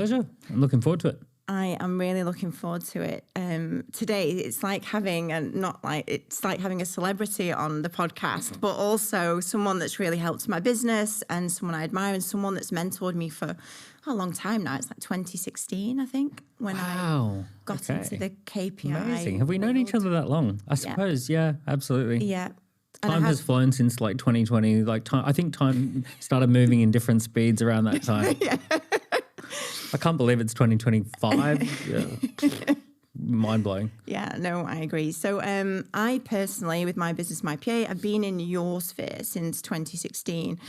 Pleasure. I'm looking forward to it. I am really looking forward to it. Today, it's like having it's like having a celebrity on the podcast, but also someone that's really helped my business and someone I admire and someone that's mentored me for a long time now. It's like 2016, I think, when I got into the KPI. Amazing. Have we known each other that long? I suppose. Yeah, absolutely. Yeah. Time has flown since like 2020. I think time started moving in different speeds around that time. Yeah. I can't believe it's 2025. Yeah. Mind blowing. Yeah, no, I agree. So I personally, with my business, my PA, I've been in your sphere since 2016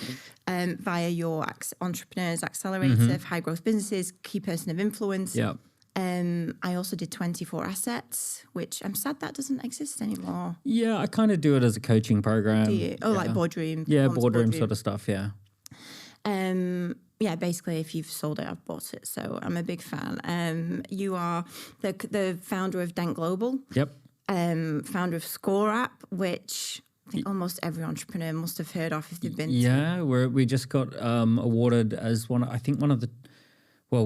via your Entrepreneurs Accelerator for high growth businesses, key person of influence. Yeah. I also did 24 Assets, which I'm sad that doesn't exist anymore. Yeah, I kind of do it as a coaching program. Do you? Oh, like boardroom. Yeah, boardroom sort of stuff, yeah. Yeah, basically, if you've sold it, I've bought it. So I'm a big fan. You are the founder of Dent Global. Yep. Founder of Score App, which I think almost every entrepreneur must have heard of if they've been. Yeah, we just got awarded as we're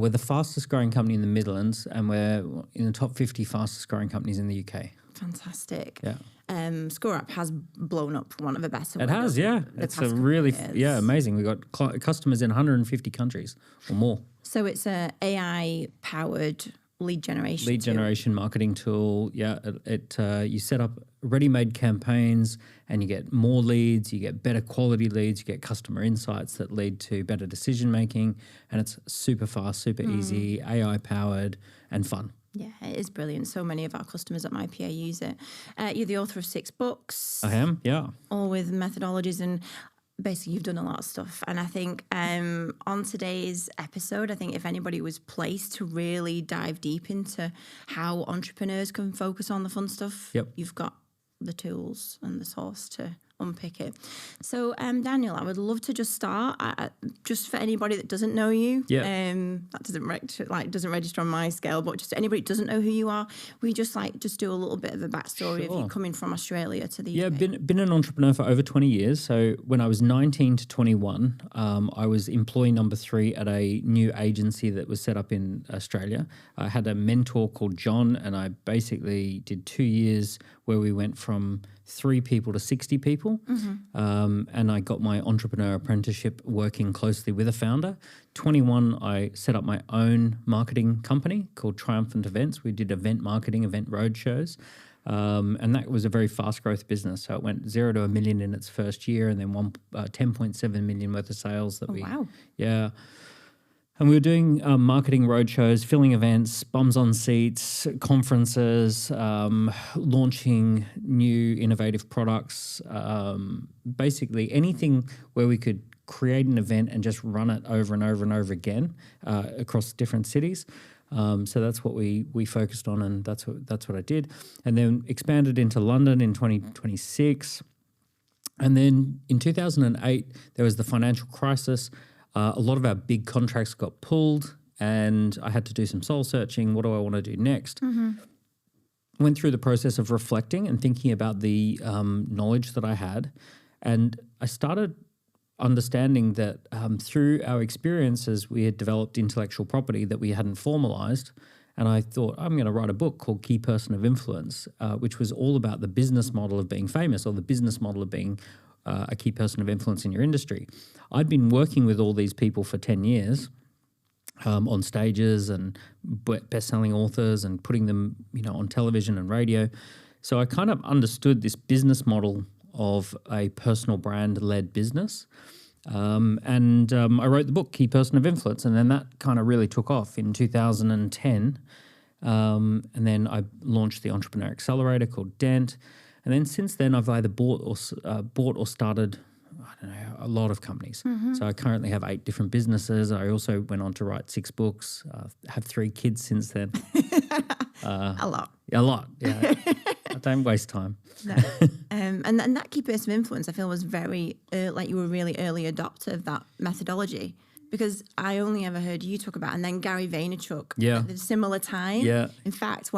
the fastest growing company in the Midlands, and we're in the top 50 fastest growing companies in the UK. Fantastic. Yeah. Score App has blown up, for want of a better word. It has, yeah. It's a really, amazing. We've got customers in 150 countries or more. So it's a AI-powered lead generation marketing tool. Yeah, you set up ready-made campaigns and you get more leads, you get better quality leads, you get customer insights that lead to better decision-making, and it's super fast, super easy, AI-powered and fun. Yeah, it is brilliant. So many of our customers at my PA use it. You're the author of 6 books. I am, yeah. All with methodologies, and basically you've done a lot of stuff. And I think on today's episode, I think if anybody was placed to really dive deep into how entrepreneurs can focus on the fun stuff, you've got the tools and the source to unpick it. So, Daniel, I would love to just start. Just for anybody that doesn't know you, that doesn't register on my scale, but just anybody that doesn't know who you are, we just do a little bit of a backstory of you coming from Australia to the UK. Yeah, been an entrepreneur for over 20 years. So when I was 19 to 21, I was employee number 3 at a new agency that was set up in Australia. I had a mentor called John, and I basically did 2 years where we went from 3 people to 60 people. And I got my entrepreneur apprenticeship working closely with a founder. 21, I set up my own marketing company called Triumphant Events. We did event marketing, event roadshows. And that was a very fast growth business. So it went 0 to $1 million in its first year, and then 10.7 million worth of sales that wow. Yeah. And we were doing marketing roadshows, filling events, bums on seats, conferences, launching new innovative products, basically anything where we could create an event and just run it over and over and over again across different cities. So that's what we focused on, and that's what I did. And then expanded into London in 2026. And then in 2008, there was the financial crisis. A lot of our big contracts got pulled, and I had to do some soul searching. What do I want to do next? Went through the process of reflecting and thinking about the knowledge that I had, and I started understanding that through our experiences, we had developed intellectual property that we hadn't formalized. And I thought, I'm going to write a book called Key Person of Influence, which was all about the business model of being famous, or the business model of being a key person of influence in your industry. I'd been working with all these people for 10 years on stages and best-selling authors and putting them, on television and radio. So I kind of understood this business model of a personal brand-led business. And I wrote the book, Key Person of Influence, and then that kind of really took off in 2010. And then I launched the Entrepreneur Accelerator called Dent. And then since then, I've either bought or started, a lot of companies. So I currently have 8 different businesses. I also went on to write 6 books. Have 3 kids since then. A lot. A lot, yeah. I don't waste time. No. And that key person of influence, I feel, was very, like you were a really early adopter of that methodology. Because I only ever heard you talk about, and then Gary Vaynerchuk at a similar time. Yeah. In fact,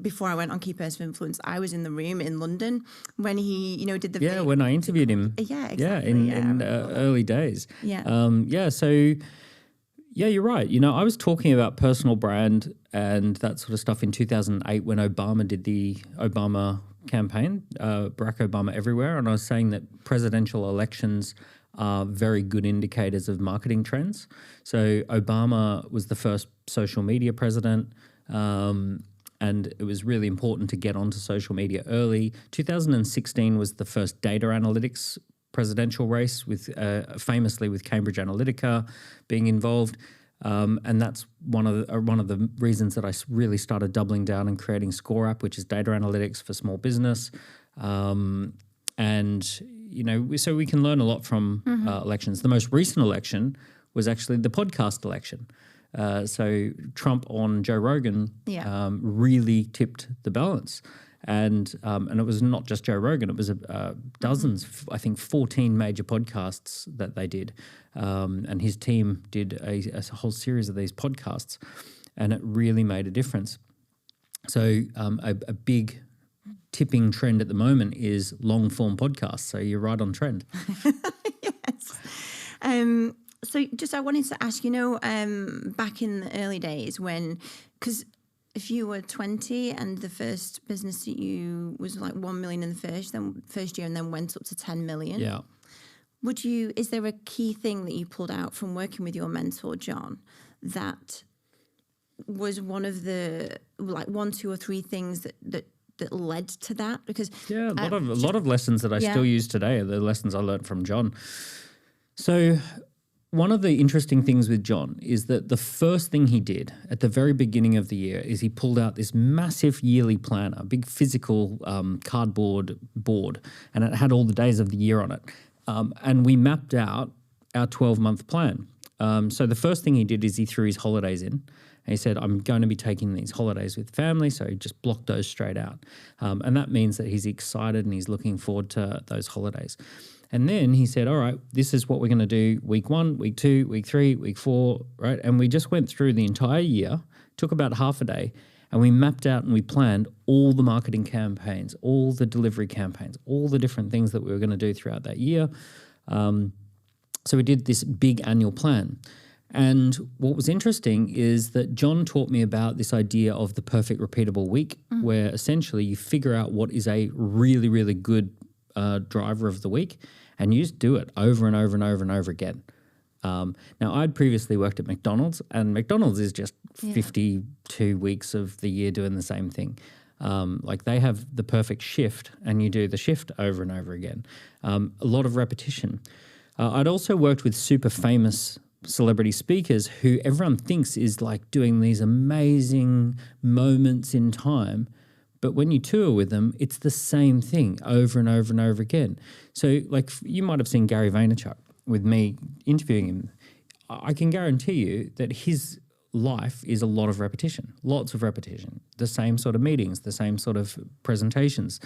before I went on Key Person of Influence, I was in the room in London when he, did the. Yeah, when I interviewed him. Yeah, exactly. In early days. Yeah. So Yeah, you're right. I was talking about personal brand and that sort of stuff in 2008 when Obama did the Obama campaign, Barack Obama everywhere. And I was saying that presidential elections are very good indicators of marketing trends. So Obama was the first social media president, and it was really important to get onto social media early. 2016 was the first data analytics presidential race, with famously with Cambridge Analytica being involved, and that's one of the reasons that I really started doubling down and creating Score App, which is data analytics for small business, and so we can learn a lot from elections. The most recent election was actually the podcast election. So Trump on Joe Rogan really tipped the balance. And it was not just Joe Rogan, it was dozens, I think 14 major podcasts that they did. And his team did a whole series of these podcasts, and it really made a difference. So a big tipping trend at the moment is long-form podcasts. So you're right on trend. Yes. So just I wanted to ask, back in the early days because if you were 20 and the first business that you was like 1 million in the first year and then went up to 10 million. Yeah. Is there a key thing that you pulled out from working with your mentor, John, that was one of the, like 1, 2 or 3 things that led to that? Because a lot of lessons that I still use today are the lessons I learned from John. So one of the interesting things with John is that the first thing he did at the very beginning of the year is he pulled out this massive yearly planner, a big physical cardboard board, and it had all the days of the year on it. And we mapped out our 12-month plan. So the first thing he did is he threw his holidays in. And he said, I'm going to be taking these holidays with family, so he just blocked those straight out. And that means that he's excited and he's looking forward to those holidays. And then he said, all right, this is what we're going to do week 1, week 2, week 3, week 4, right? And we just went through the entire year, took about half a day, and we mapped out and we planned all the marketing campaigns, all the delivery campaigns, all the different things that we were going to do throughout that year. So we did this big annual plan. And what was interesting is that John taught me about this idea of the perfect repeatable week, where essentially you figure out what is a really, really good driver of the week, and you just do it over and over and over and over again. Now, I'd previously worked at McDonald's, and McDonald's is just 52 weeks of the year doing the same thing. Like they have the perfect shift, and you do the shift over and over again. A lot of repetition. I'd also worked with super famous celebrity speakers who everyone thinks is like doing these amazing moments in time. But when you tour with them, it's the same thing over and over and over again. So like you might have seen Gary Vaynerchuk with me interviewing him. I can guarantee you that his life is a lot of repetition, lots of repetition, the same sort of meetings, the same sort of presentations.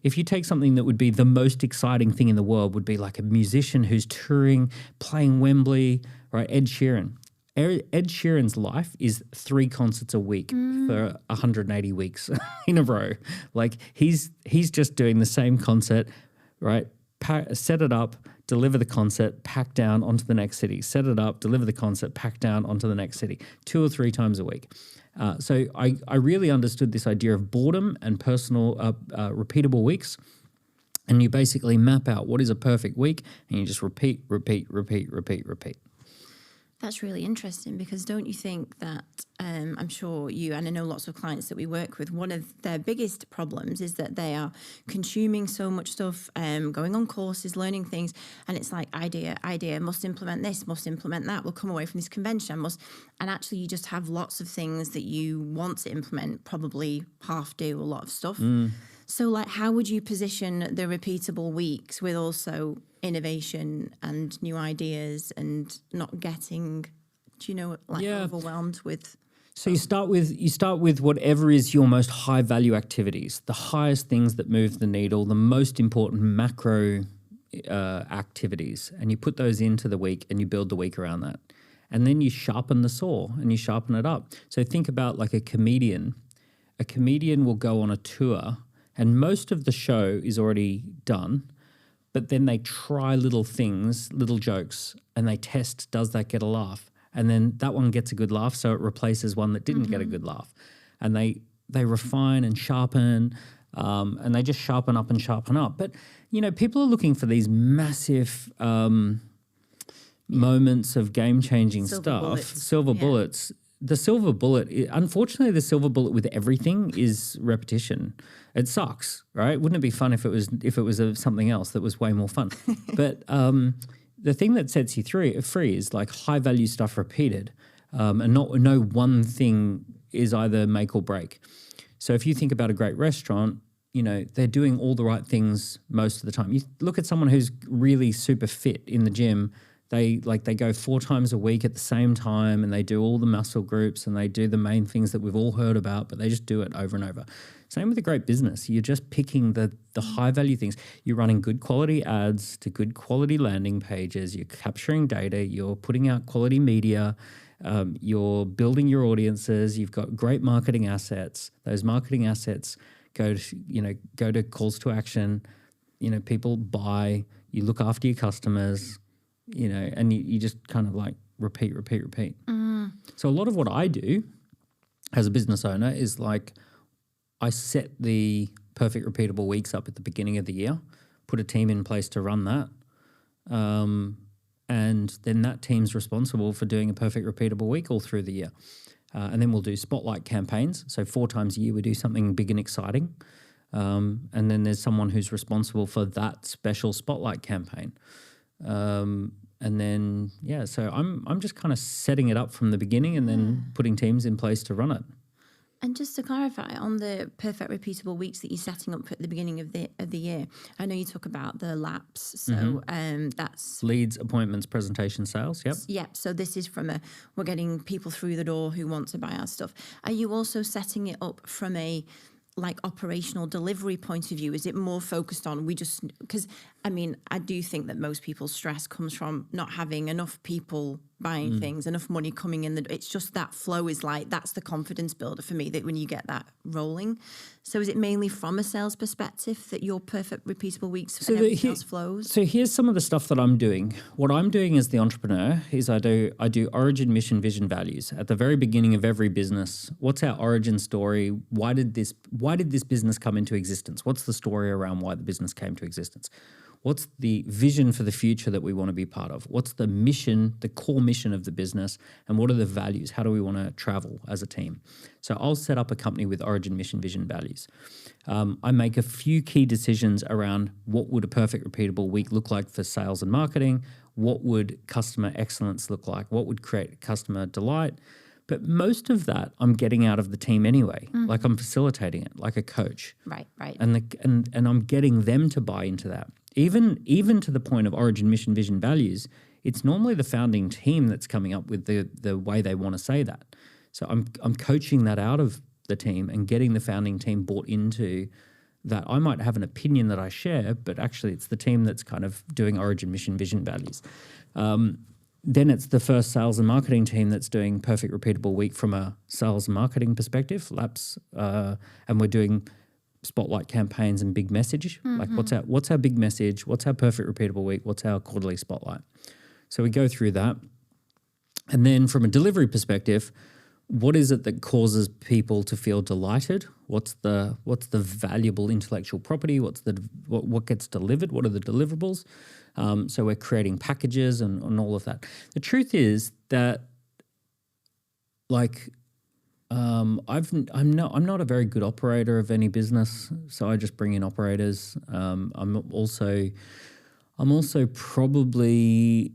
If you take something that would be the most exciting thing in the world, would be like a musician who's touring, playing Wembley, right? Ed Sheeran. Ed Sheeran's life is 3 concerts a week for 180 weeks in a row. Like he's just doing the same concert, right? Set it up, deliver the concert, pack down onto the next city. Set it up, deliver the concert, pack down onto the next city, 2 or 3 times a week. So I really understood this idea of boredom and personal repeatable weeks. And you basically map out what is a perfect week, and you just repeat. That's really interesting, because don't you think that I'm sure you, and I know lots of clients that we work with, one of their biggest problems is that they are consuming so much stuff, going on courses, learning things, and it's like idea, must implement this, must implement that, we'll come away from this convention, and actually you just have lots of things that you want to implement, probably half do a lot of stuff. So like how would you position the repeatable weeks with also innovation and new ideas and not getting, overwhelmed with? So you start with whatever is your most high value activities, the highest things that move the needle, the most important macro activities, and you put those into the week and you build the week around that. And then you sharpen the saw and you sharpen it up. So think about like a comedian. A comedian will go on a tour and most of the show is already done, but then they try little things, little jokes, and they test, does that get a laugh? and then that one gets a good laugh, so it replaces one that didn't get a good laugh. And they refine and sharpen, and they just sharpen up and sharpen up. But, you know, people are looking for these massive moments of game-changing stuff, silver bullets. The silver bullet, unfortunately, the silver bullet with everything is repetition. It sucks, right? Wouldn't it be fun if it was something else that was way more fun? But the thing that sets you free is like high-value stuff repeated, and no one thing is either make or break. So if you think about a great restaurant, you know, they're doing all the right things most of the time. You look at someone who's really super fit in the gym. They go 4 times a week at the same time, and they do all the muscle groups, and they do the main things that we've all heard about, but they just do it over and over. Same with a great business. You're just picking the high value things. You're running good quality ads to good quality landing pages. You're capturing data. You're putting out quality media. You're building your audiences. You've got great marketing assets. Those marketing assets go to calls to action. You know, people buy. You look after your customers. You know, and you just kind of like repeat. So a lot of what I do as a business owner is like I set the perfect repeatable weeks up at the beginning of the year, put a team in place to run that, and then that team's responsible for doing a perfect repeatable week all through the year. And then we'll do spotlight campaigns. So 4 times a year we do something big and exciting. And then there's someone who's responsible for that special spotlight campaign. And then, so I'm just kind of setting it up from the beginning and then putting teams in place to run it. And just to clarify, on the perfect repeatable weeks that you're setting up at the beginning of the year, I know you talk about the laps. So that's leads, appointments, presentation, sales. Yep. Yep. So this is we're getting people through the door who want to buy our stuff. Are you also setting it up from a operational delivery point of view? Is it more focused on because I mean, I do think that most people's stress comes from not having enough people buying things, enough money coming in. It's just that flow is that's the confidence builder for me, that when you get that rolling. So is it mainly from a sales perspective that your perfect repeatable weeks and everything else flows? So here's some of the stuff that I'm doing. What I'm doing as the entrepreneur is I do origin, mission, vision, values at the very beginning of every business. What's our origin story? Why did this business come into existence? What's the story around why the business came to existence? What's the vision for the future that we want to be part of? What's the mission, the core mission of the business? And what are the values? How do we want to travel as a team? So I'll set up a company with origin, mission, vision, values. I make a few key decisions around what would a perfect repeatable week look like for sales and marketing? What would customer excellence look like? What would create customer delight? But most of that I'm getting out of the team anyway. Like I'm facilitating it like a coach. Right. And I'm getting them to buy into that. Even to the point of origin, mission, vision, values, it's normally the founding team that's coming up with the way they want to say that. So I'm coaching that out of the team and getting the founding team bought into that. I might have an opinion that I share, but actually it's the team that's kind of doing origin, mission, vision, values. Then it's the first sales and marketing team that's doing perfect repeatable week from a sales and marketing perspective, laps, and we're doing spotlight campaigns and big message. Like what's our big message? What's our perfect repeatable week? What's our quarterly spotlight? So we go through that. And then from a delivery perspective, what is it that causes people to feel delighted? What's the valuable intellectual property? What gets delivered? What are the deliverables? So we're creating packages and all of that. The truth is that I'm not a very good operator of any business, so I just bring in operators. I'm also probably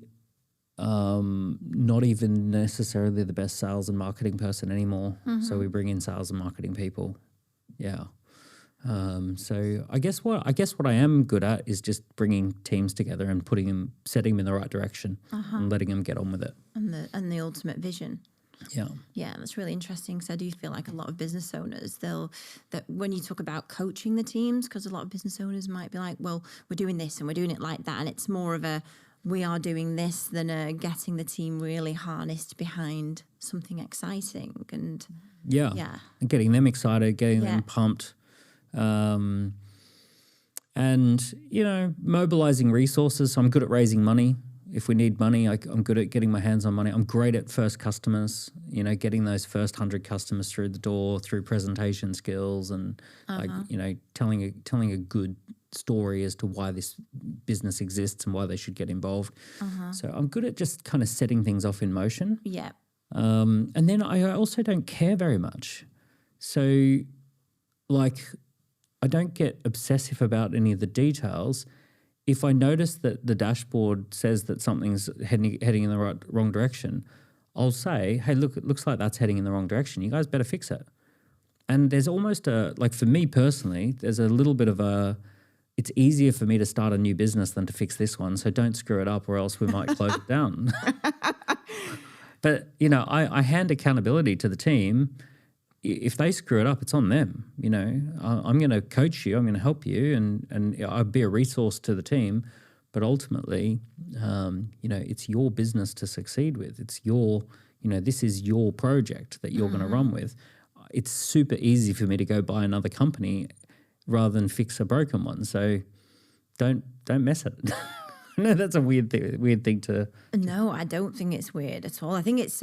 not even necessarily the best sales and marketing person anymore. So we bring in sales and marketing people. Yeah. So I guess what I am good at is just bringing teams together and setting them in the right direction and letting them get on with it. And the ultimate vision. Yeah, that's really interesting, because I do feel like a lot of business owners, that when you talk about coaching the teams, because a lot of business owners might be like, well, we're doing this and we're doing it like that, and it's more of a we are doing this than getting the team really harnessed behind something exciting and and getting them excited, getting them pumped, and mobilizing resources. So I'm good at raising money. If we need money, I'm good at getting my hands on money. I'm great at first customers, getting those first 100 customers through the door through presentation skills and telling a good story as to why this business exists and why they should get involved. So I'm good at just kind of setting things off in motion. Yeah. And then I also don't care very much. So I don't get obsessive about any of the details. If I notice that the dashboard says that something's heading in the wrong direction, I'll say, hey, look, it looks like that's heading in the wrong direction. You guys better fix it. And there's almost for me personally, there's a little bit of it's easier for me to start a new business than to fix this one. So don't screw it up or else we might close it down. But, I hand accountability to the team. If they screw it up, it's on them. I'm going to coach you, I'm going to help you, and I'll be a resource to the team. But ultimately, it's your business to succeed with. It's your, this is your project that you're going to run with. It's super easy for me to go buy another company rather than fix a broken one. So don't mess it. No, that's a weird thing to. No, I don't think it's weird at all. I think it's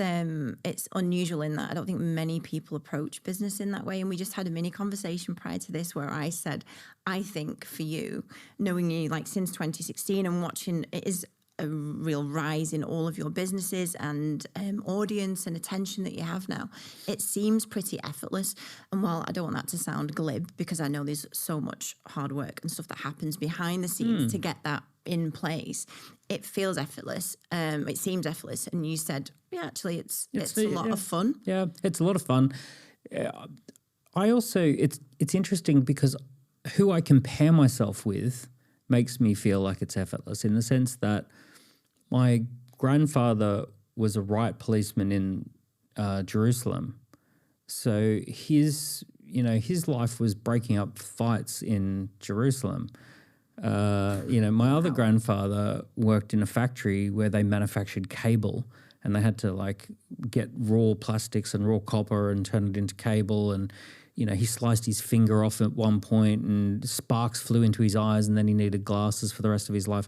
unusual in that I don't think many people approach business in that way. And we just had a mini conversation prior to this where I said, I think for you, knowing you since 2016 and watching, it is a real rise in all of your businesses and audience and attention that you have now. It seems pretty effortless. And while I don't want that to sound glib, because I know there's so much hard work and stuff that happens behind the scenes to get that in place, it feels effortless. It seems effortless. And you said, yeah, actually, it's a lot of fun. Yeah, it's a lot of fun. I also, it's interesting because who I compare myself with makes me feel like it's effortless in the sense that my grandfather was a riot policeman in Jerusalem. So his life was breaking up fights in Jerusalem. My other grandfather worked in a factory where they manufactured cable, and they had to get raw plastics and raw copper and turn it into cable. And, he sliced his finger off at one point and sparks flew into his eyes, and then he needed glasses for the rest of his life.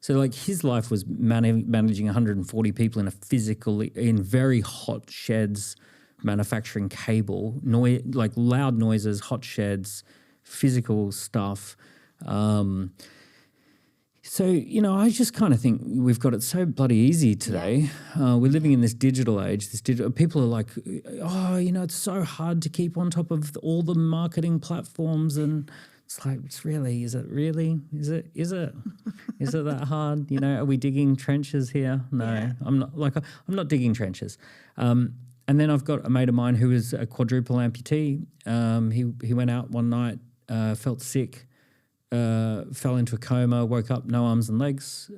So his life was managing 140 people in very hot sheds, manufacturing cable, loud noises, hot sheds, physical stuff. So, I just kind of think we've got it so bloody easy today. Yeah. We're living in this digital age. People are like, oh, it's so hard to keep on top of all the marketing platforms. And it's like, is it really? Is it that hard? Are we digging trenches here? No, yeah. I'm not digging trenches. And then I've got a mate of mine who is a quadruple amputee. He went out one night, felt sick, fell into a coma, woke up, no arms and legs.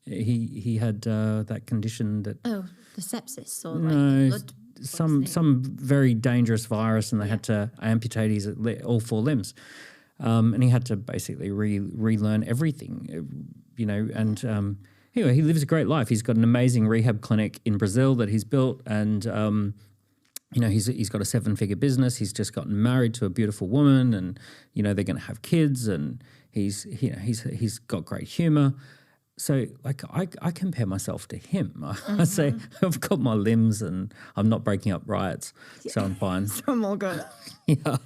He had that condition that... Oh, the sepsis or blood... Some very dangerous virus, and they had to amputate his all four limbs. And he had to basically relearn everything, and anyway, he lives a great life. He's got an amazing rehab clinic in Brazil that he's built, and he's got a 7-figure business. He's just gotten married to a beautiful woman, and they're going to have kids, and he's got great humor. So I compare myself to him. I say I've got my limbs and I'm not breaking up riots, so I'm fine. So I'm all good. Yeah.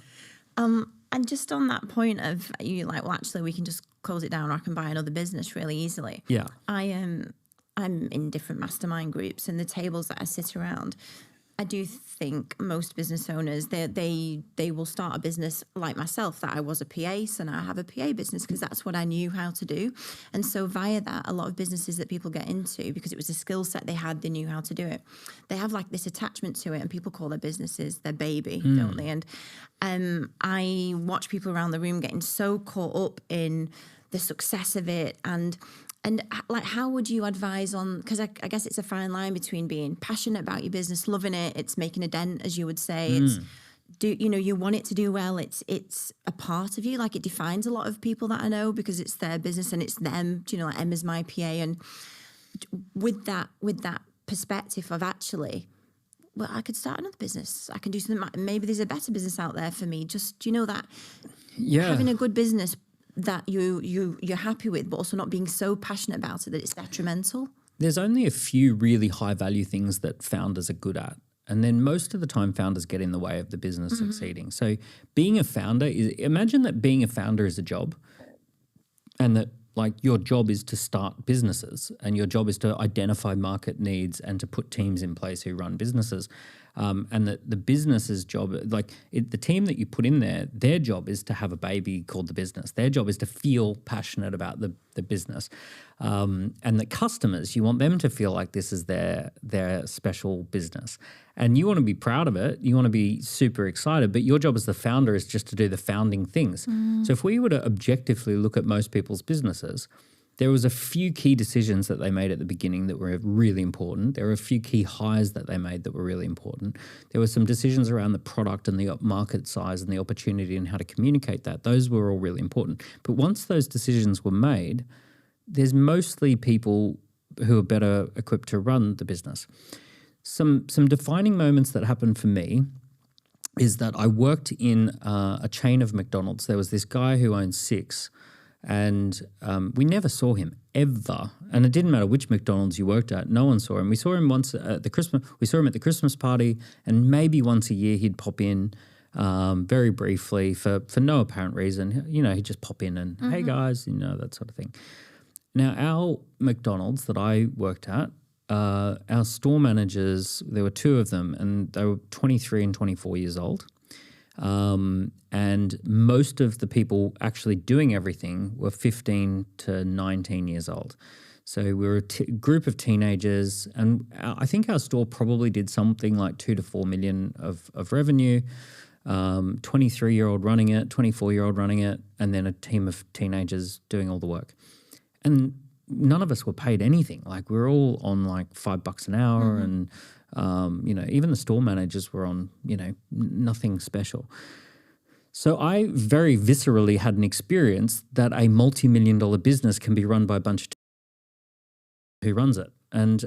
And just on that point of you actually we can just close it down, or I can buy another business really easily. Yeah. I'm in different mastermind groups, and the tables that I sit around, I do think most business owners, they will start a business like myself, that I was a PA, so now I have a PA business because that's what I knew how to do. And so via that, a lot of businesses that people get into, because it was a skill set they had, they knew how to do it, they have this attachment to it, and people call their businesses their baby, don't they? And I watch people around the room getting so caught up in the success of it, and how would you advise on, because I guess it's a fine line between being passionate about your business, loving it, it's making a dent, as you would say, it's you want it to do well, it's a part of you, it defines a lot of people that I know because it's their business and it's them, Emma's my PA, and with that perspective of actually, well, I could start another business, I can do something, maybe there's a better business out there for me, just that having a good business that you're happy with, but also not being so passionate about it that it's detrimental? There's only a few really high value things that founders are good at. And then most of the time founders get in the way of the business succeeding. So being a founder imagine that being a founder is a job, and that like your job is to start businesses, and your job is to identify market needs and to put teams in place who run businesses. And that the business's job, the team that you put in there, their job is to have a baby called the business. Their job is to feel passionate about the business. And the customers, you want them to feel like this is their special business. And you want to be proud of it. You want to be super excited. But your job as the founder is just to do the founding things. So if we were to objectively look at most people's businesses, there was a few key decisions that they made at the beginning that were really important. There were a few key hires that they made that were really important. There were some decisions around the product and the market size and the opportunity and how to communicate that. Those were all really important. But once those decisions were made, there's mostly people who are better equipped to run the business. Some defining moments that happened for me is that I worked in a chain of McDonald's. There was this guy who owned 6. And we never saw him ever. And it didn't matter which McDonald's you worked at. No one saw him. We saw him once at the Christmas. We saw him at the Christmas party, and maybe once a year he'd pop in very briefly for no apparent reason. You know, he'd just pop in and, hey guys, you know, that sort of thing. Now, our McDonald's that I worked at, our store managers, there were 2 of them, and they were 23 and 24 years old. And most of the people actually doing everything were 15 to 19 years old. So we were a group of teenagers, and I think our store probably did something like 2 to 4 million of revenue, 23-year-old running it, 24-year-old running it, and then a team of teenagers doing all the work. And none of us were paid anything. Like we were all on like $5 an hour and you know, even the store managers were on, you know, nothing special. So I very viscerally had an experience that a multi-million-dollar business can be run by a bunch of who runs it. And,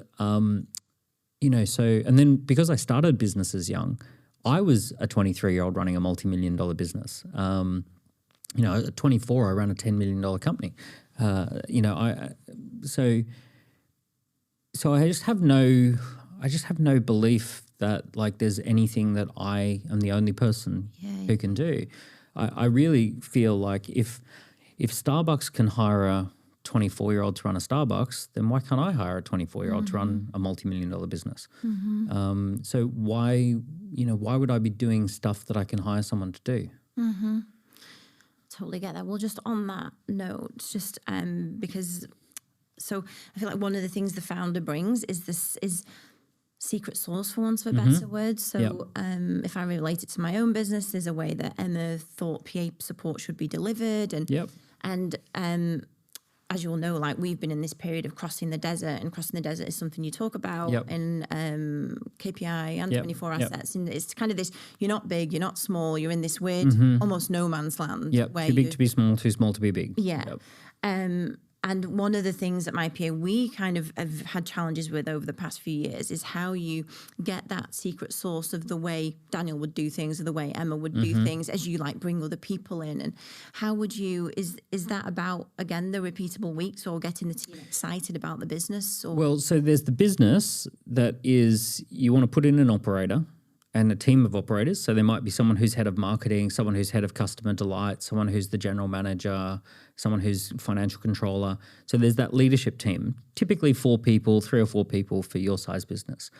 you know, and then because I started businesses young, I was a 23-year-old running a multi-million-dollar business. You know, at 24, I ran a $10 million company. You know, so I just have no belief that like there's anything that I am the only person who can do. I really feel like if Starbucks can hire a 24-year-old to run a Starbucks, then why can't I hire a 24-year-old to run a multi-million-dollar business? So why would I be doing stuff that I can hire someone to do? Totally get that. Well, just on that note, just because, so I feel like one of the things the founder brings is secret sauce, for want of a better word. So if I relate it to my own business, there's a way that Emma thought PA support should be delivered. And as you all know, like we've been in this period of crossing the desert, and crossing the desert is something you talk about in KPI and 24 assets. And it's kind of this, you're not big, you're not small, you're in this weird, almost no man's land. Where too big to be small, too small to be big. And one of the things that my PA we kind of have had challenges with over the past few years is how you get that secret sauce of the way Daniel would do things or the way Emma would do things as you like bring other people in. And how would you, is that about, again, the repeatable weeks or getting the team excited about the business? Or? Well, so there's the business that is, you want to put in an operator and a team of operators. So there might be someone who's head of marketing, someone who's head of customer delight, someone who's the general manager, someone who's financial controller. So there's that leadership team, typically 4 people, 3 or 4 people for your size business.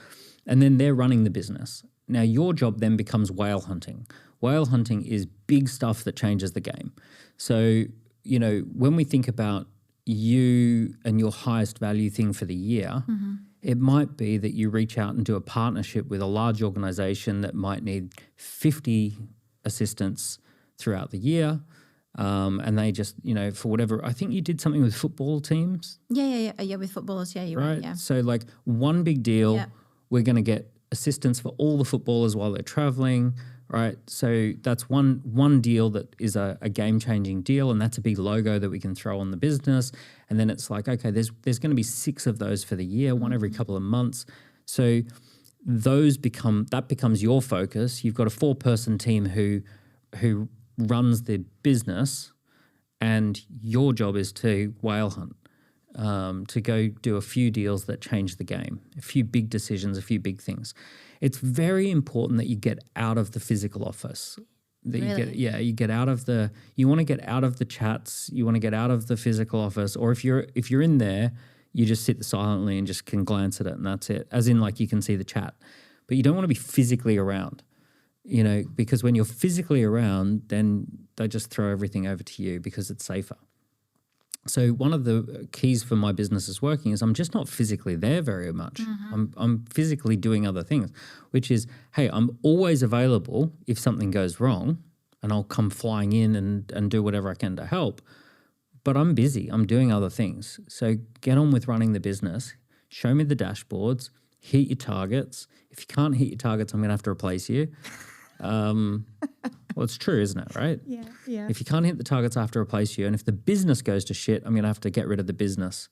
And then they're running the business. Now your job then becomes whale hunting. Whale hunting is big stuff that changes the game. So, you know, when we think about you and your highest value thing for the year, it might be that you reach out and do a partnership with a large organization that might need 50 assistants throughout the year. And they just, you know, for whatever, I think you did something with football teams. Yeah, with footballers. Yeah, you're right. Yeah. So like one big deal, we're going to get assistance for all the footballers while they're traveling. Right, so that's one deal that is a game-changing deal, and that's a big logo that we can throw on the business. And then it's like, okay, there's going to be 6 of those for the year, one every couple of months. So that becomes your focus. You've got a 4-person team who runs the business, and your job is to whale hunt, to go do a few deals that change the game, a few big decisions, a few big things. It's very important that you get out of the physical office. That Really? you get out of the, you want to get out of the chats, you want to get out of the physical office, or if you're in there, you just sit silently and just can glance at it and that's it. As in, like, you can see the chat, but you don't want to be physically around, you know, because when you're physically around, then they just throw everything over to you because it's safer. So one of the keys for my business is working is I'm just not physically there very much. I'm physically doing other things, which is, hey, I'm always available if something goes wrong, and I'll come flying in and do whatever I can to help. But I'm busy. I'm doing other things. So get on with running the business. Show me the dashboards. Hit your targets. If you can't hit your targets, I'm going to have to replace you. Well, it's true, isn't it, right? Yeah. If you can't hit the targets, I have to replace you. And if the business goes to shit, I'm going to have to get rid of the business.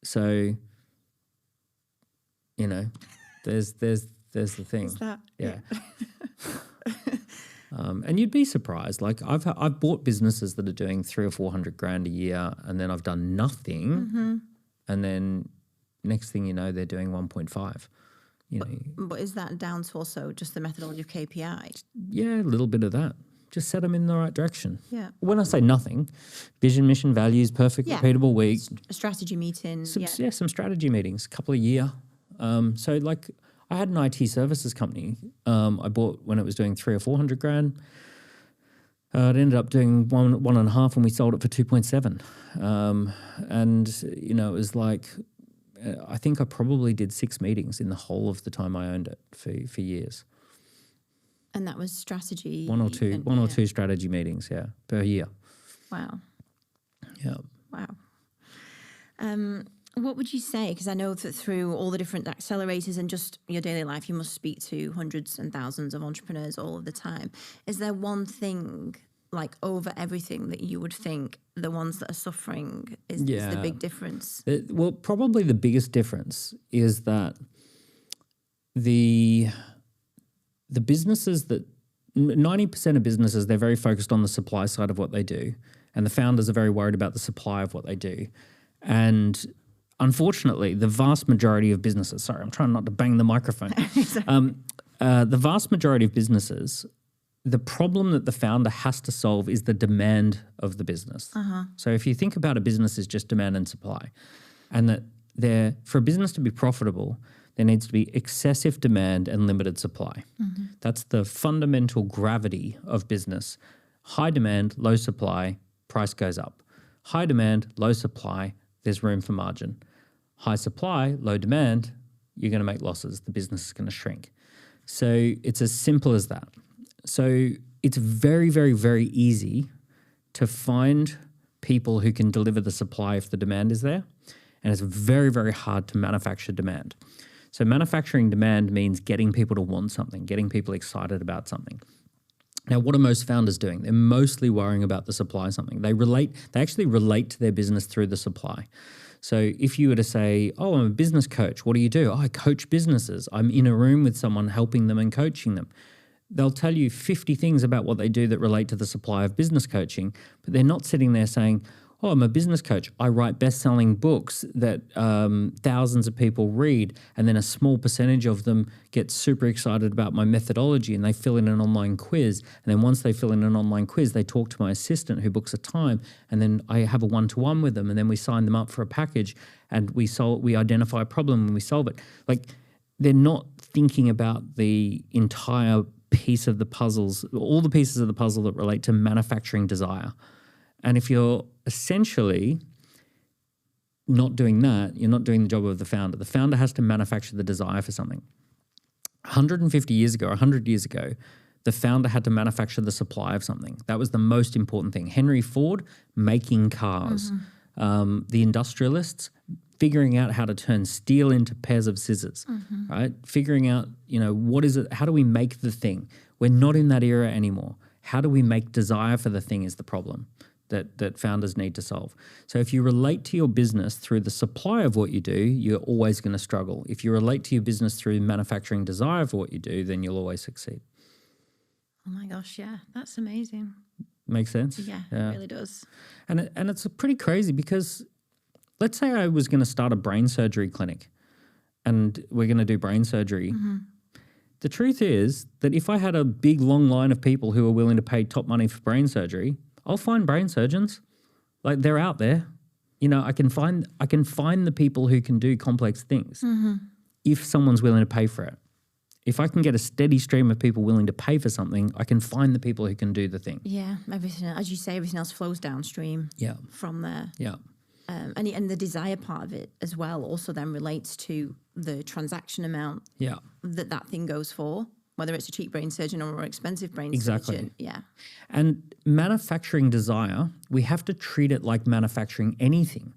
So, you know, there's the thing. Is that? Yeah. And you'd be surprised. Like I've bought businesses that are doing $300,000 or $400,000 a year, and then I've done nothing, and then next thing you know, they're doing 1.5. You know, But is that down to also just the methodology of KPI? yeah, a little bit of that. Just set them in the right direction. Yeah. When I say nothing, vision, mission, values, perfect, Yeah. repeatable week. A strategy meeting. Some strategy meetings, a couple a year. So like I had an IT services company I bought when it was doing $300,000 or $400,000. It ended up doing one and a half, and we sold it for 2.7. And you know, it was like, I think I probably did 6 meetings in the whole of the time I owned it for years. And that was strategy. One or two strategy meetings, per year. Wow. Yeah. Wow. What would you say? Because I know that through all the different accelerators and just your daily life, you must speak to hundreds and thousands of entrepreneurs all of the time. Is there one thing, like over everything, that you would think the ones that are suffering is the big difference? Well, probably the biggest difference is that the businesses that 90% of businesses, they're very focused on the supply side of what they do, and the founders are very worried about the supply of what they do. And unfortunately, the vast majority of businesses, sorry, I'm trying not to bang the microphone. The vast majority of businesses, the problem that the founder has to solve is the demand of the business. So if you think about a business as just demand and supply, and that for a business to be profitable, there needs to be excessive demand and limited supply. That's the fundamental gravity of business. High demand, low supply, price goes up. High demand, low supply, there's room for margin. High supply, low demand, you're going to make losses. The business is going to shrink. So it's as simple as that. So it's very, very, very easy to find people who can deliver the supply if the demand is there. And it's very, very hard to manufacture demand. So manufacturing demand means getting people to want something, getting people excited about something. Now, what are most founders doing? They're mostly worrying about the supply of something. They actually relate to their business through the supply. So if you were to say, oh, I'm a business coach, what do you do? Oh, I coach businesses. I'm in a room with someone helping them and coaching them. They'll tell you 50 things about what they do that relate to the supply of business coaching, but they're not sitting there saying, oh, I'm a business coach. I write best-selling books that thousands of people read, and then a small percentage of them get super excited about my methodology and they fill in an online quiz. And then once they fill in an online quiz, they talk to my assistant who books a time, and then I have a one-to-one with them, and then we sign them up for a package, and we identify a problem and we solve it. Like, they're not thinking about the entire piece of the puzzles, all the pieces of the puzzle that relate to manufacturing desire. And if you're essentially not doing that, you're not doing the job of the founder. The founder has to manufacture the desire for something. 150 years ago, 100 years ago, the founder had to manufacture the supply of something. That was the most important thing. Henry Ford making cars. The industrialists figuring out how to turn steel into pairs of scissors, right? Figuring out, what is it? How do we make the thing? We're not in that era anymore. How do we make desire for the thing is the problem that founders need to solve. So if you relate to your business through the supply of what you do, you're always going to struggle. If you relate to your business through manufacturing desire for what you do, then you'll always succeed. Oh my gosh, yeah, that's amazing. Makes sense? Yeah, it really does. And it's pretty crazy because let's say I was going to start a brain surgery clinic and we're going to do brain surgery. The truth is that if I had a big, long line of people who are willing to pay top money for brain surgery, I'll find brain surgeons. Like, they're out there. You know, I can find the people who can do complex things if someone's willing to pay for it. If I can get a steady stream of people willing to pay for something, I can find the people who can do the thing. Yeah, everything, as you say, everything else flows downstream from there. Yeah. And the desire part of it as well also then relates to the transaction amount that thing goes for, whether it's a cheap brain surgeon or a more expensive brain surgeon. Yeah. And manufacturing desire, we have to treat it like manufacturing anything.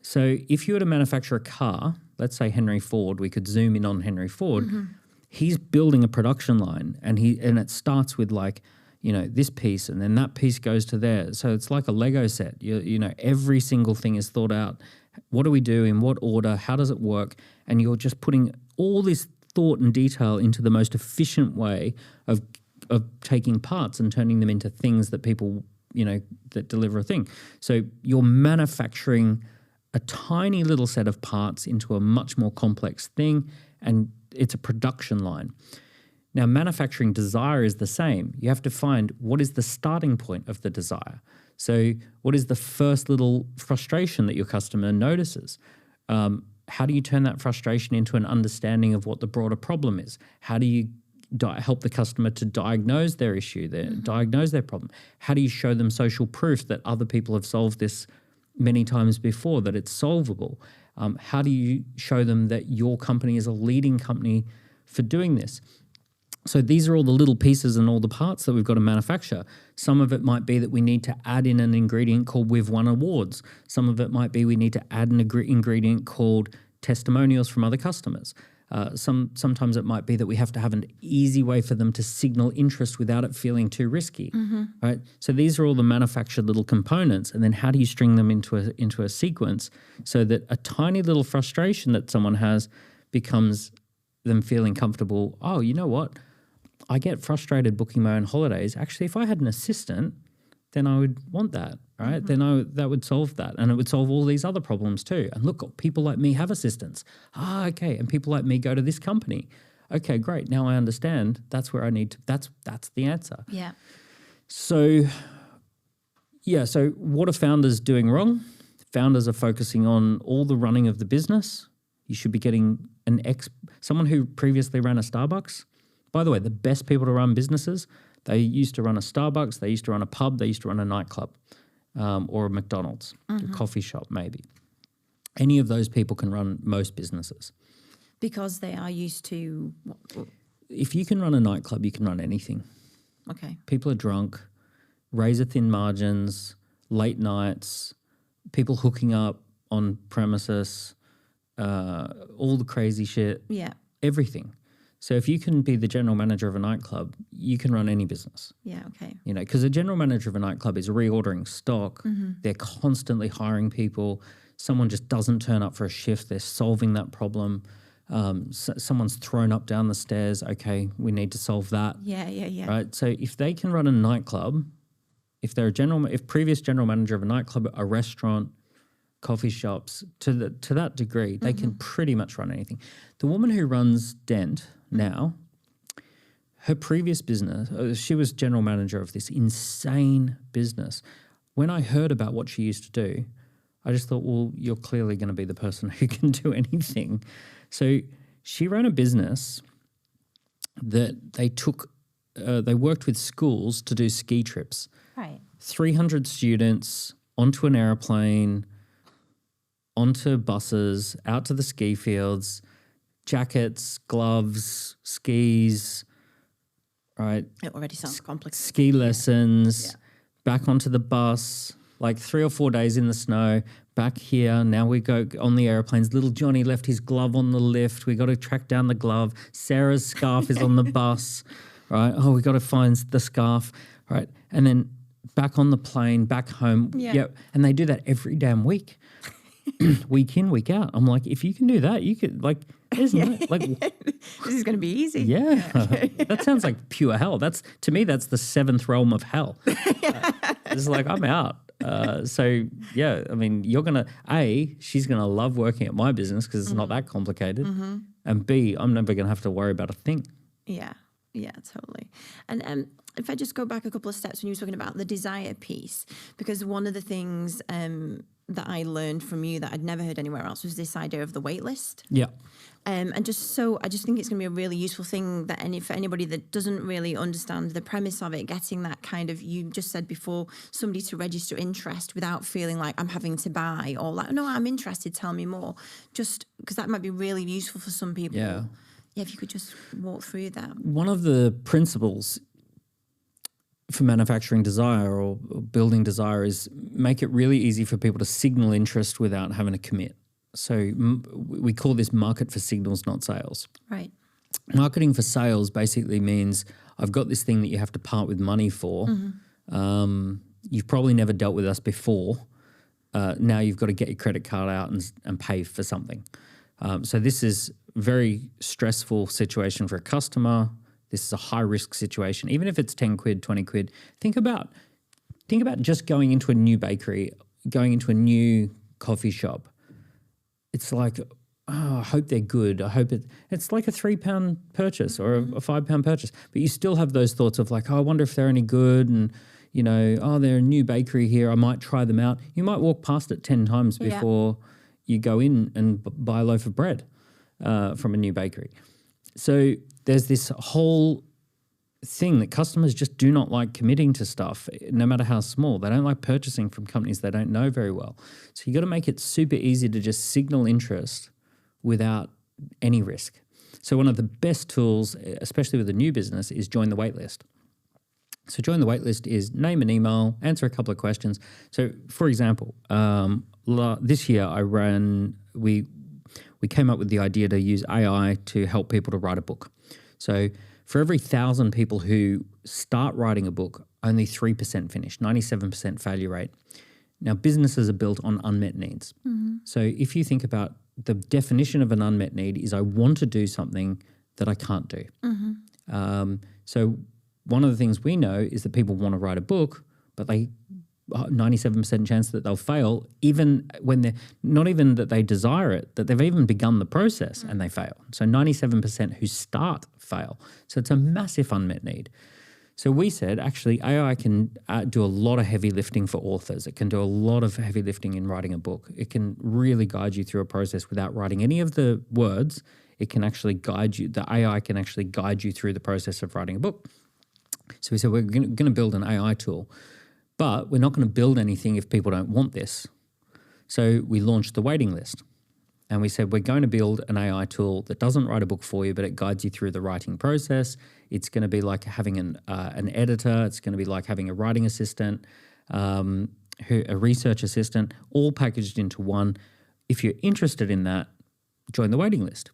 So if you were to manufacture a car, let's say Henry Ford, we could zoom in on Henry Ford. He's building a production line and it starts with like, you know, this piece and then that piece goes to there. So it's like a Lego set. You know, every single thing is thought out. What do we do? In what order? How does it work? And you're just putting all this thought and detail into the most efficient way of taking parts and turning them into things that people, you know, that deliver a thing. So you're manufacturing a tiny little set of parts into a much more complex thing, and it's a production line. Now, manufacturing desire is the same. You have to find what is the starting point of the desire. So what is the first little frustration that your customer notices? How do you turn that frustration into an understanding of what the broader problem is? How do you help the customer to diagnose their issue, diagnose their problem? How do you show them social proof that other people have solved this many times before, that it's solvable? How do you show them that your company is a leading company for doing this? So these are all the little pieces and all the parts that we've got to manufacture. Some of it might be that we need to add in an ingredient called We've Won Awards. Some of it might be we need to add an ingredient called testimonials from other customers. Sometimes it might be that we have to have an easy way for them to signal interest without it feeling too risky, right? So these are all the manufactured little components, and then how do you string them into a sequence so that a tiny little frustration that someone has becomes them feeling comfortable. Oh, you know what? I get frustrated booking my own holidays. Actually, if I had an assistant, then I would want that, right? Then that would solve that. And it would solve all these other problems too. And look, people like me have assistants. Okay. And people like me go to this company. Okay, great. Now I understand. That's where I need to, that's the answer. Yeah. So what are founders doing wrong? Founders are focusing on all the running of the business. You should be getting someone who previously ran a Starbucks. By the way, the best people to run businesses, they used to run a Starbucks, they used to run a pub, they used to run a nightclub or a McDonald's, a coffee shop maybe. Any of those people can run most businesses. Because they are used to... If you can run a nightclub, you can run anything. Okay. People are drunk, razor-thin margins, late nights, people hooking up on premises, all the crazy shit. Yeah. Everything. So if you can be the general manager of a nightclub, you can run any business. Yeah, okay. You know, because a general manager of a nightclub is reordering stock. They're constantly hiring people. Someone just doesn't turn up for a shift. They're solving that problem. Someone's thrown up down the stairs. Okay, we need to solve that. Yeah. Right? So if they can run a nightclub, if previous general manager of a nightclub, a restaurant, coffee shops, to that degree, they can pretty much run anything. The woman who runs Dent now, her previous business, she was general manager of this insane business. When I heard about what she used to do, I just thought, well, you're clearly going to be the person who can do anything. So she ran a business that they worked with schools to do ski trips. Right. 300 students onto an airplane, onto buses, out to the ski fields, jackets, gloves, skis, right? It already sounds complex. Ski lessons, back onto the bus, like 3 or 4 days in the snow, back here. Now we go on the airplanes. Little Johnny left his glove on the lift. We got to track down the glove. Sarah's scarf is on the bus, right? Oh, we got to find the scarf, right? And then back on the plane, back home. Yeah. And they do that every damn week. Week in, week out. I'm like, if you can do that, you could, like, isn't it? Like, this is going to be easy. yeah, that sounds like pure hell. To me, that's the seventh realm of hell. It's like, I'm out. So yeah, I mean, she's going to love working at my business because it's not that complicated. And B, I'm never going to have to worry about a thing. Yeah, totally. And if I just go back a couple of steps when you were talking about the desire piece, because one of the things that I learned from you that I'd never heard anywhere else was this idea of the wait list. Yeah. And I just think it's going to be a really useful thing that for anybody that doesn't really understand the premise of it, getting that kind of, you just said before, somebody to register interest without feeling like I'm having to buy or like, no, I'm interested, tell me more. Just because that might be really useful for some people. Yeah. Yeah, if you could just walk through that. One of the principles for manufacturing desire or building desire is make it really easy for people to signal interest without having to commit. So we call this market for signals, not sales. Right. Marketing for sales basically means I've got this thing that you have to part with money for. You've probably never dealt with us before. Now you've got to get your credit card out and pay for something. So this is a very stressful situation for a customer. This is a high-risk situation. Even if it's 10 quid, 20 quid, think about just going into a new bakery, going into a new coffee shop. It's like, I hope they're good. I hope it's like a £3 purchase or a £5 purchase. But you still have those thoughts of like, I wonder if they're any good and, they're a new bakery here. I might try them out. You might walk past it 10 times before you go in and buy a loaf of bread from a new bakery. So there's this whole thing that customers just do not like committing to stuff, no matter how small. They don't like purchasing from companies they don't know very well. So you got to make it super easy to just signal interest without any risk. So one of the best tools, especially with a new business, is join the wait list. So join the wait list is name and email, answer a couple of questions. So for example, this year we came up with the idea to use AI to help people to write a book. So for every 1,000 people who start writing a book, only 3% finish, 97% failure rate. Now, businesses are built on unmet needs. So if you think about the definition of an unmet need is I want to do something that I can't do. So one of the things we know is that people want to write a book, but 97% chance that they'll fail, even when they're not even that they desire it, that they've even begun the process and they fail. So 97% who start fail. So it's a massive unmet need. So we said, actually, AI can do a lot of heavy lifting for authors. It can do a lot of heavy lifting in writing a book. It can really guide you through a process without writing any of the words. It can actually guide you. The AI can actually guide you through the process of writing a book. So we said, we're going to build an AI tool. But we're not going to build anything if people don't want this. So we launched the waiting list. And we said, we're going to build an AI tool that doesn't write a book for you, but it guides you through the writing process. It's going to be like having an editor. It's going to be like having a writing assistant, a research assistant, all packaged into one. If you're interested in that, join the waiting list.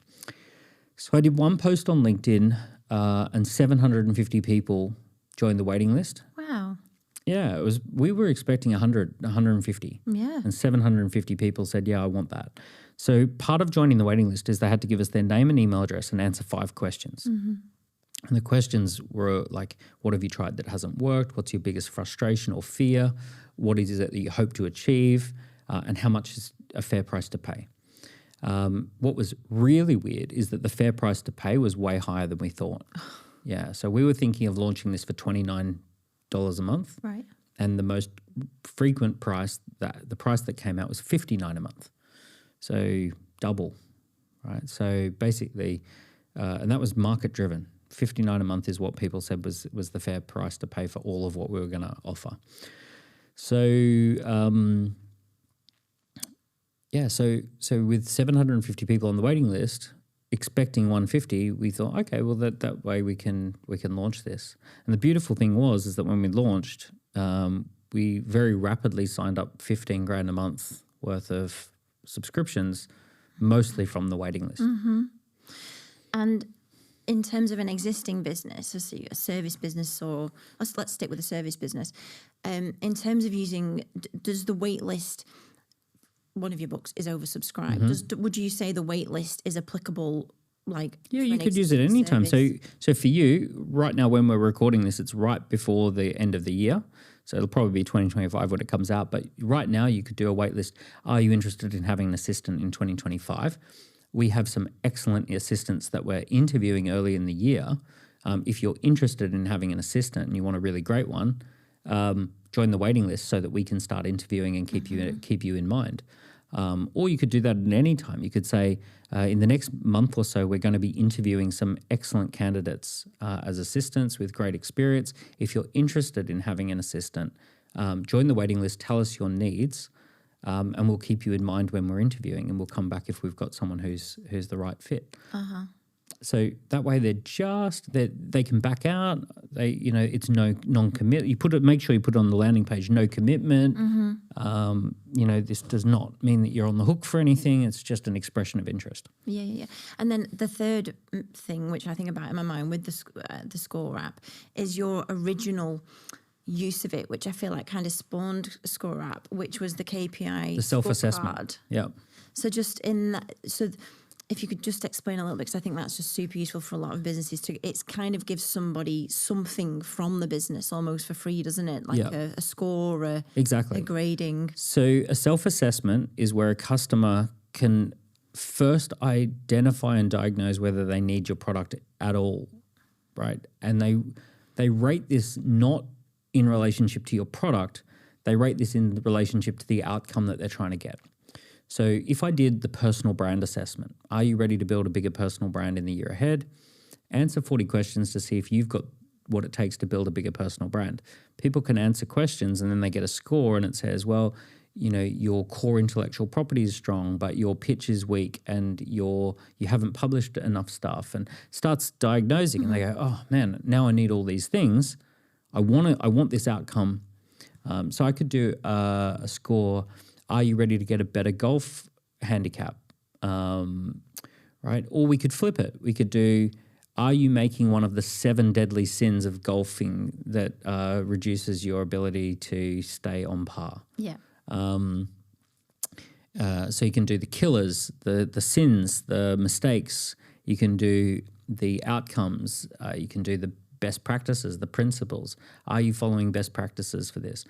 So I did one post on LinkedIn and 750 people joined the waiting list. Wow. Yeah, we were expecting 100, 150. Yeah. And 750 people said, yeah, I want that. So part of joining the waiting list is they had to give us their name and email address and answer 5 questions. And the questions were like, what have you tried that hasn't worked? What's your biggest frustration or fear? What is it that you hope to achieve? And how much is a fair price to pay? What was really weird is that the fair price to pay was way higher than we thought. Yeah, so we were thinking of launching this for $29 a month. Right. And the most frequent price, the price that came out was $59 a month. So double, right? So basically, and that was market driven. $59 a month is what people said was the fair price to pay for all of what we were going to offer. So so with 750 people on the waiting list, expecting 150, we thought, okay, well that way we can launch this. And the beautiful thing is that when we launched, we very rapidly signed up 15 grand a month worth of subscriptions, mostly from the waiting list. And in terms of an existing business, so a service business, or let's stick with a service business. In terms of using, does the wait list one of your books is oversubscribed. Would you say the wait list is applicable? Like, yeah, you could use it anytime. So for you, right now when we're recording this, it's right before the end of the year. So it'll probably be 2025 when it comes out. But right now you could do a wait list. Are you interested in having an assistant in 2025? We have some excellent assistants that we're interviewing early in the year. If you're interested in having an assistant and you want a really great one, join the waiting list so that we can start interviewing and keep you in mind. Or you could do that at any time. You could say, in the next month or so, we're going to be interviewing some excellent candidates as assistants with great experience. If you're interested in having an assistant, join the waiting list, tell us your needs, and we'll keep you in mind when we're interviewing, and we'll come back if we've got someone who's the right fit. So that way they can back out. It's no non-commit. Make sure you put it on the landing page, no commitment. This does not mean that you're on the hook for anything. It's just an expression of interest. Yeah. And then the third thing, which I think about in my mind with the Score app, is your original use of it, which I feel like kind of spawned Score app, which was the KPI, the self-assessment. Yeah. So if you could just explain a little bit, because I think that's just super useful for a lot of businesses it's kind of gives somebody something from the business almost for free, doesn't it? Like a score, a grading. So a self-assessment is where a customer can first identify and diagnose whether they need your product at all, right? And they rate this not in relationship to your product, they rate this in relationship to the outcome that they're trying to get. So if I did the personal brand assessment, are you ready to build a bigger personal brand in the year ahead? Answer 40 questions to see if you've got what it takes to build a bigger personal brand. People can answer questions and then they get a score and it says, well, your core intellectual property is strong, but your pitch is weak and you haven't published enough stuff, and starts diagnosing and they go, oh man, now I need all these things. I want this outcome. So I could do a score. Are you ready to get a better golf handicap? Right? Or we could flip it. We could do, are you making one of the 7 deadly sins of golfing that reduces your ability to stay on par? Yeah. So you can do the killers, the sins, the mistakes. You can do the outcomes. You can do the best practices, the principles. Are you following best practices for this?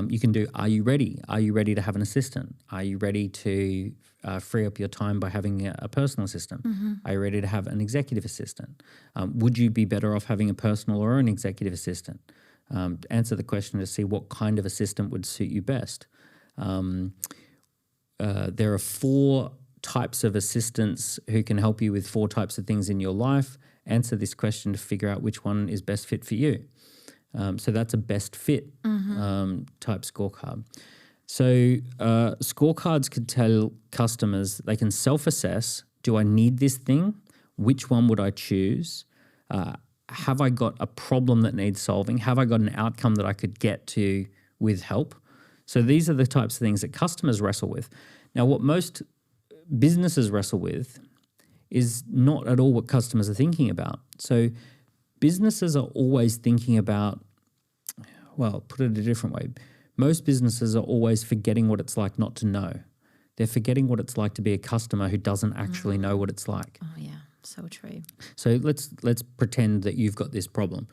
You can do, are you ready? Are you ready to have an assistant? Are you ready to free up your time by having a personal assistant? Are you ready to have an executive assistant? Would you be better off having a personal or an executive assistant? Answer the question to see what kind of assistant would suit you best. There are 4 types of assistants who can help you with 4 types of things in your life. Answer this question to figure out which one is best fit for you. So that's a best fit type scorecard. So scorecards could tell customers, they can self-assess, do I need this thing? Which one would I choose? Have I got a problem that needs solving? Have I got an outcome that I could get to with help? So these are the types of things that customers wrestle with. Now, what most businesses wrestle with is not at all what customers are thinking about. So businesses are always thinking about, well, put it a different way. Most businesses are always forgetting what it's like not to know. They're forgetting what it's like to be a customer who doesn't actually know what it's like. Oh, yeah, so true. So let's pretend that you've got this problem.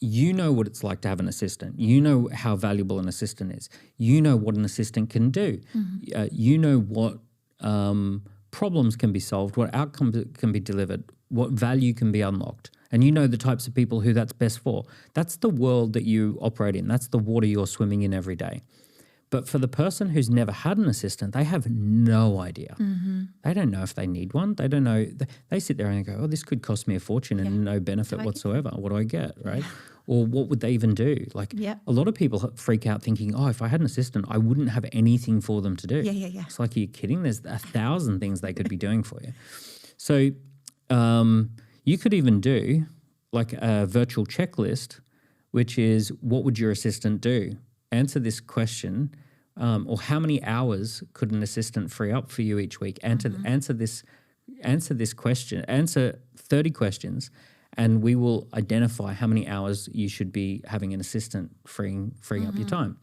You know what it's like to have an assistant. You know how valuable an assistant is. You know what an assistant can do. You know what problems can be solved, what outcomes can be delivered, what value can be unlocked. And you know the types of people who that's best for. That's the world that you operate in. That's the water you're swimming in every day. But for the person who's never had an assistant, they have no idea. They don't know if they need one. They don't know. They sit there and go, oh, this could cost me a fortune and no benefit whatsoever. What do I get, right? Or what would they even do? Like a lot of people freak out thinking, oh, if I had an assistant, I wouldn't have anything for them to do. Yeah. It's like, are you kidding? There's 1,000 things they could be doing for you. So you could even do like a virtual checklist, which is, what would your assistant do? Answer this question, or how many hours could an assistant free up for you each week? Answer this question. Answer 30 questions, and we will identify how many hours you should be having an assistant freeing up your time.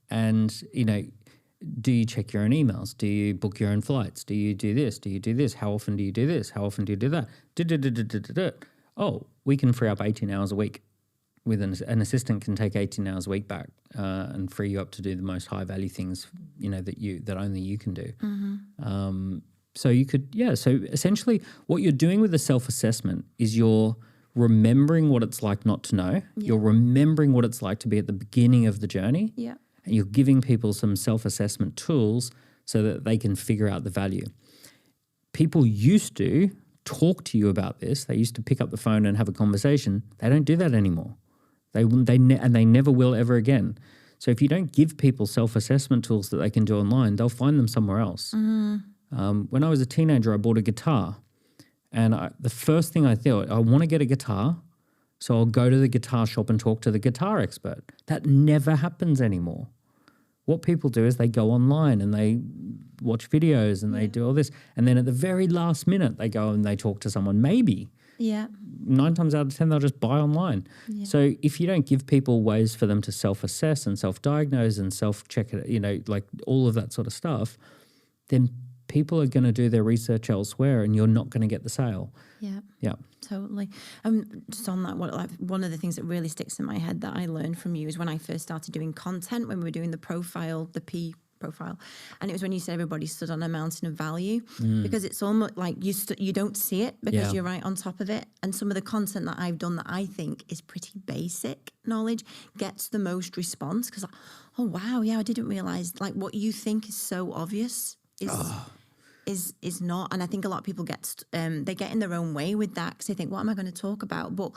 And, do you check your own emails? Do you book your own flights? Do you do this? Do you do this? How often do you do this? How often do you do that? Oh, we can free up 18 hours a week. With an assistant can take 18 hours a week back and free you up to do the most high value things, that only you can do. So you could, so essentially what you're doing with the self-assessment is you're remembering what it's like not to know. Yeah. You're remembering what it's like to be at the beginning of the journey. Yeah. And you're giving people some self-assessment tools so that they can figure out the value. People used to talk to you about this. They used to pick up the phone and have a conversation. They don't do that anymore. They never will ever again. So if you don't give people self-assessment tools that they can do online, they'll find them somewhere else. When I was a teenager, I bought a guitar. And the first thing I thought, I want to get a guitar, so I'll go to the guitar shop and talk to the guitar expert. That never happens anymore. What people do is they go online and they watch videos and they do all this. And then at the very last minute, they go and they talk to someone, maybe. Yeah. 9 times out of 10, they'll just buy online. Yeah. So if you don't give people ways for them to self-assess and self-diagnose and self-check it, like all of that sort of stuff, then people are going to do their research elsewhere and you're not going to get the sale. Yeah. Yeah. Totally. Just on that, one of the things that really sticks in my head that I learned from you is when I first started doing content, when we were doing the profile, the P profile, and it was when you said everybody stood on a mountain of value, because it's almost like you don't see it because you're right on top of it. And some of the content that I've done that I think is pretty basic knowledge gets the most response because, oh wow, yeah, I didn't realize like what you think is so obvious is not. And I think a lot of people they get in their own way with that because they think, what am I going to talk about? But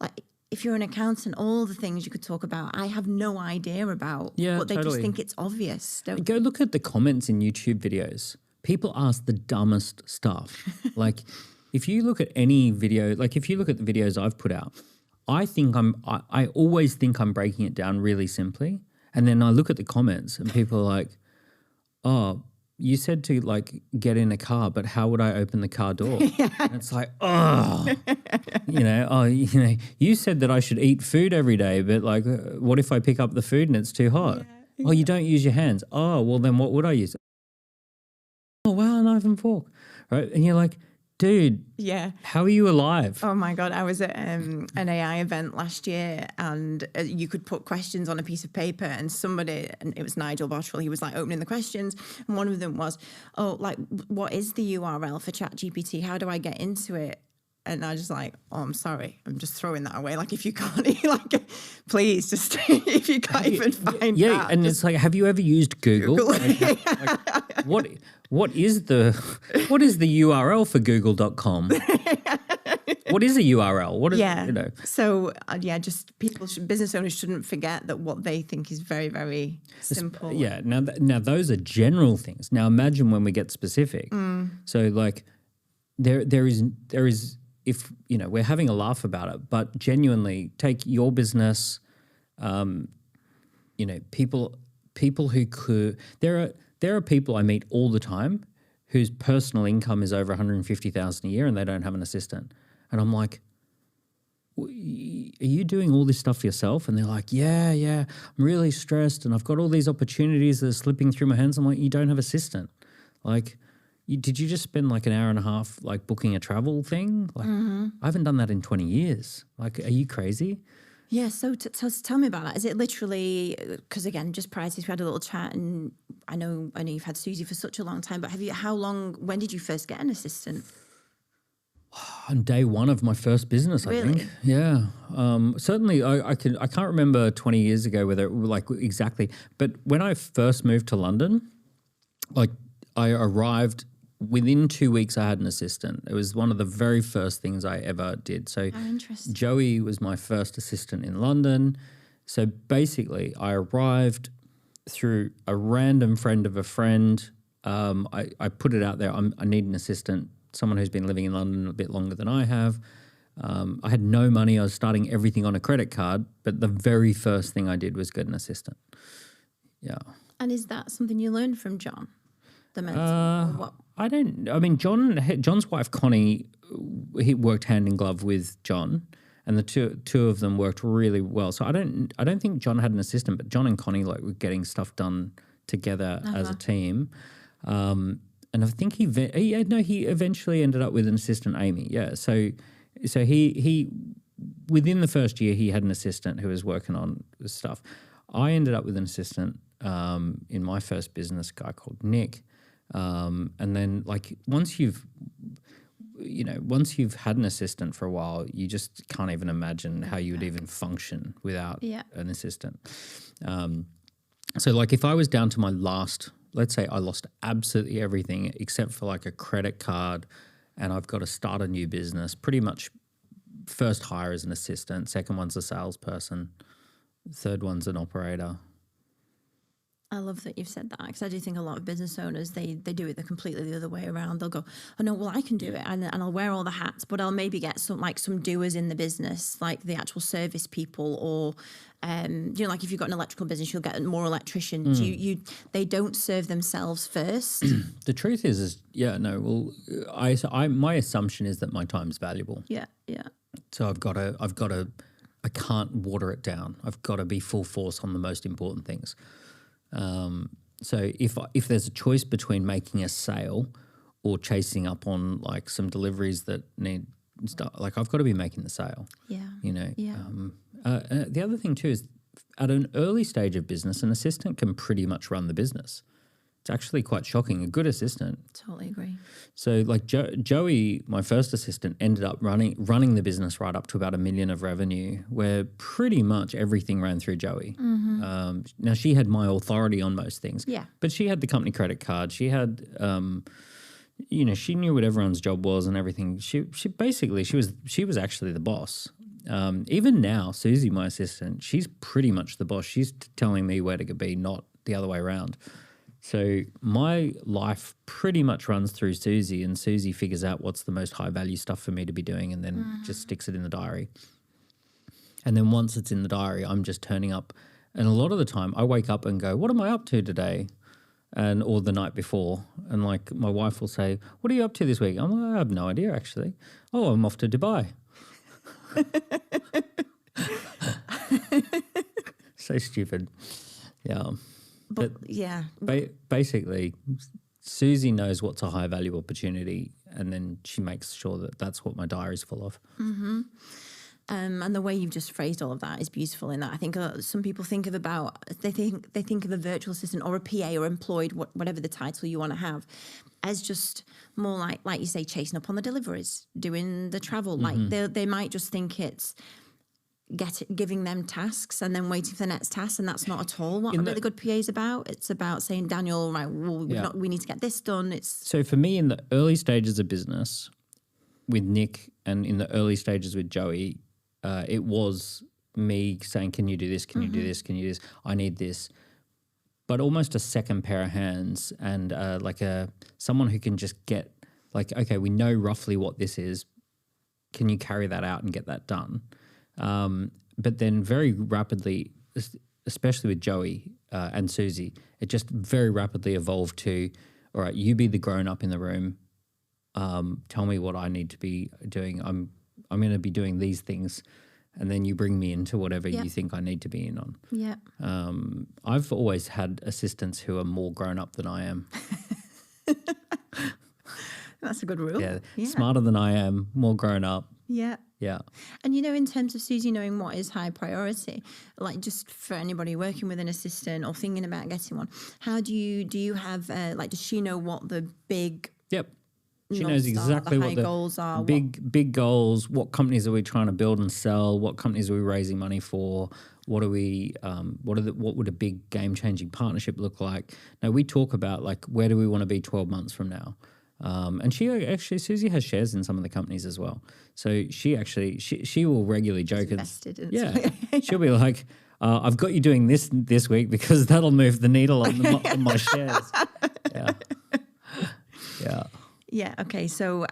like, if you're an accountant, all the things you could talk about, I have no idea about. Yeah, but they totally. just think it's obvious. Go look at the comments in YouTube videos. People ask the dumbest stuff. Like, if you look at any video, like if you look at the videos I've put out, I always think I'm breaking it down really simply. And then I look at the comments and people are like, oh, you said to like get in a car, but how would I open the car door? And it's like, you said that I should eat food every day, but like, what if I pick up the food and it's too hot? Yeah. Oh, you don't use your hands. Oh, well then what would I use? Oh, wow, a knife and fork, right? And you're like, dude, how are you alive? Oh my God, I was at an AI event last year and you could put questions on a piece of paper and it was Nigel Bottrell, he was like opening the questions and one of them was, what is the URL for ChatGPT? How do I get into it? And I just like, oh, I'm sorry. I'm just throwing that away. Like, if you can't, like, please just, if you can't even find that. Yeah, and it's like, have you ever used Google? What is the URL for Google.com? What is a URL? What is, So, just business owners shouldn't forget that what they think is very, very simple. Yeah, now those are general things. Now imagine when we get specific. So, like, there is, if, we're having a laugh about it, but genuinely take your business, people who could, there are people I meet all the time whose personal income is over 150,000 a year and they don't have an assistant. And I'm like, are you doing all this stuff yourself? And they're like, yeah, I'm really stressed and I've got all these opportunities that are slipping through my hands. I'm like, you don't have an assistant. Like, did you just spend like an hour and a half like booking a travel thing? Like, I haven't done that in 20 years. Like, are you crazy? Yeah, so tell me about that. Is it literally, because again, just prior to this, we had a little chat and I know you've had Susie for such a long time, but when did you first get an assistant? On day one of my first business, I think. Yeah. Certainly, I can't remember 20 years ago whether like exactly, but when I first moved to London, like I arrived within 2 weeks, I had an assistant. It was one of the very first things I ever did. So Joey was my first assistant in London. So basically, I arrived through a random friend of a friend. I put it out there. I need an assistant, someone who's been living in London a bit longer than I have. I had no money. I was starting everything on a credit card. But the very first thing I did was get an assistant. Yeah. And is that something you learned from John? The mentor? John's wife Connie, he worked hand in glove with John, and the two of them worked really well. So I don't think John had an assistant, but John and Connie like were getting stuff done together as a team. And I think he eventually ended up with an assistant, Amy. Yeah, so he within the first year he had an assistant who was working on this stuff. I ended up with an assistant in my first business, a guy called Nick, and then like once you've had an assistant for a while, you just can't even imagine how you would even function without an assistant. So like if I was down to my last, let's say I lost absolutely everything except for like a credit card and I've got to start a new business, pretty much first hire as an assistant, second one's a salesperson, third one's an operator. I love that you've said that, because I do think a lot of business owners, they do it the completely the other way around. They'll go, oh no, well I can do it, and I'll wear all the hats, but I'll maybe get some doers in the business, like the actual service people, or like if you've got an electrical business, you'll get more electricians. They don't serve themselves first. The truth is my assumption is that my time's valuable. Yeah. So I can't water it down. I've got to be full force on the most important things. So if there's a choice between making a sale or chasing up on like some deliveries that need stuff, like I've got to be making the sale. Yeah. The other thing too is at an early stage of business, an assistant can pretty much run the business. It's actually quite shocking. A good assistant. Totally agree. So like Joey, my first assistant, ended up running the business right up to about $1 million of revenue, where pretty much everything ran through Joey. Mm-hmm. Now she had my authority on most things. Yeah. But she had the company credit card. She had, she knew what everyone's job was and everything. She was actually the boss. Even now, Susie, my assistant, she's pretty much the boss. She's telling me where to be, not the other way around. So my life pretty much runs through Susie, and Susie figures out what's the most high value stuff for me to be doing and then just sticks it in the diary. And then once it's in the diary, I'm just turning up. And a lot of the time I wake up and go, what am I up to today? Or the night before. And like my wife will say, what are you up to this week? I have no idea actually. Oh, I'm off to Dubai. So stupid. Yeah. But basically, Susie knows what's a high value opportunity, and then she makes sure that that's what my diary's full of. Mm-hmm. And the way you've just phrased all of that is beautiful. In that, I think some people think of they think of a virtual assistant or a PA or employed, whatever the title you want to have, as just more like you say, chasing up on the deliveries, doing the travel. Mm-hmm. Like they might just think it's giving them tasks and then waiting for the next task, and that's not at all what a really good PA is about. It's about saying, Daniel, right, we need to get this done. So for me, in the early stages of business with Nick and in the early stages with Joey, it was me saying, can you do this? Can you do this? Can you do this? I need this. But almost a second pair of hands, and someone who can just get like, okay, we know roughly what this is. Can you carry that out and get that done? But then very rapidly, especially with Joey and Susie, it just very rapidly evolved to, all right, you be the grown-up in the room. Tell me what I need to be doing. I'm going to be doing these things, and then you bring me into whatever you think I need to be in on. Yeah. I've always had assistants who are more grown-up than I am. That's a good rule. Yeah. Smarter than I am, more grown-up. Yeah. Yeah. And, in terms of Susie knowing what is high priority, like just for anybody working with an assistant or thinking about getting one, how do you have, does she know what the big... Yep. She knows exactly what the goals are. Big goals, what companies are we trying to build and sell, what companies are we raising money for, what would a big game-changing partnership look like? Now, we talk about, like, where do we want to be 12 months from now? And Susie has shares in some of the companies as well. So she will regularly joke. She'll be like, I've got you doing this week because that'll move the needle on my shares. Yeah. Yeah. Yeah. Okay. So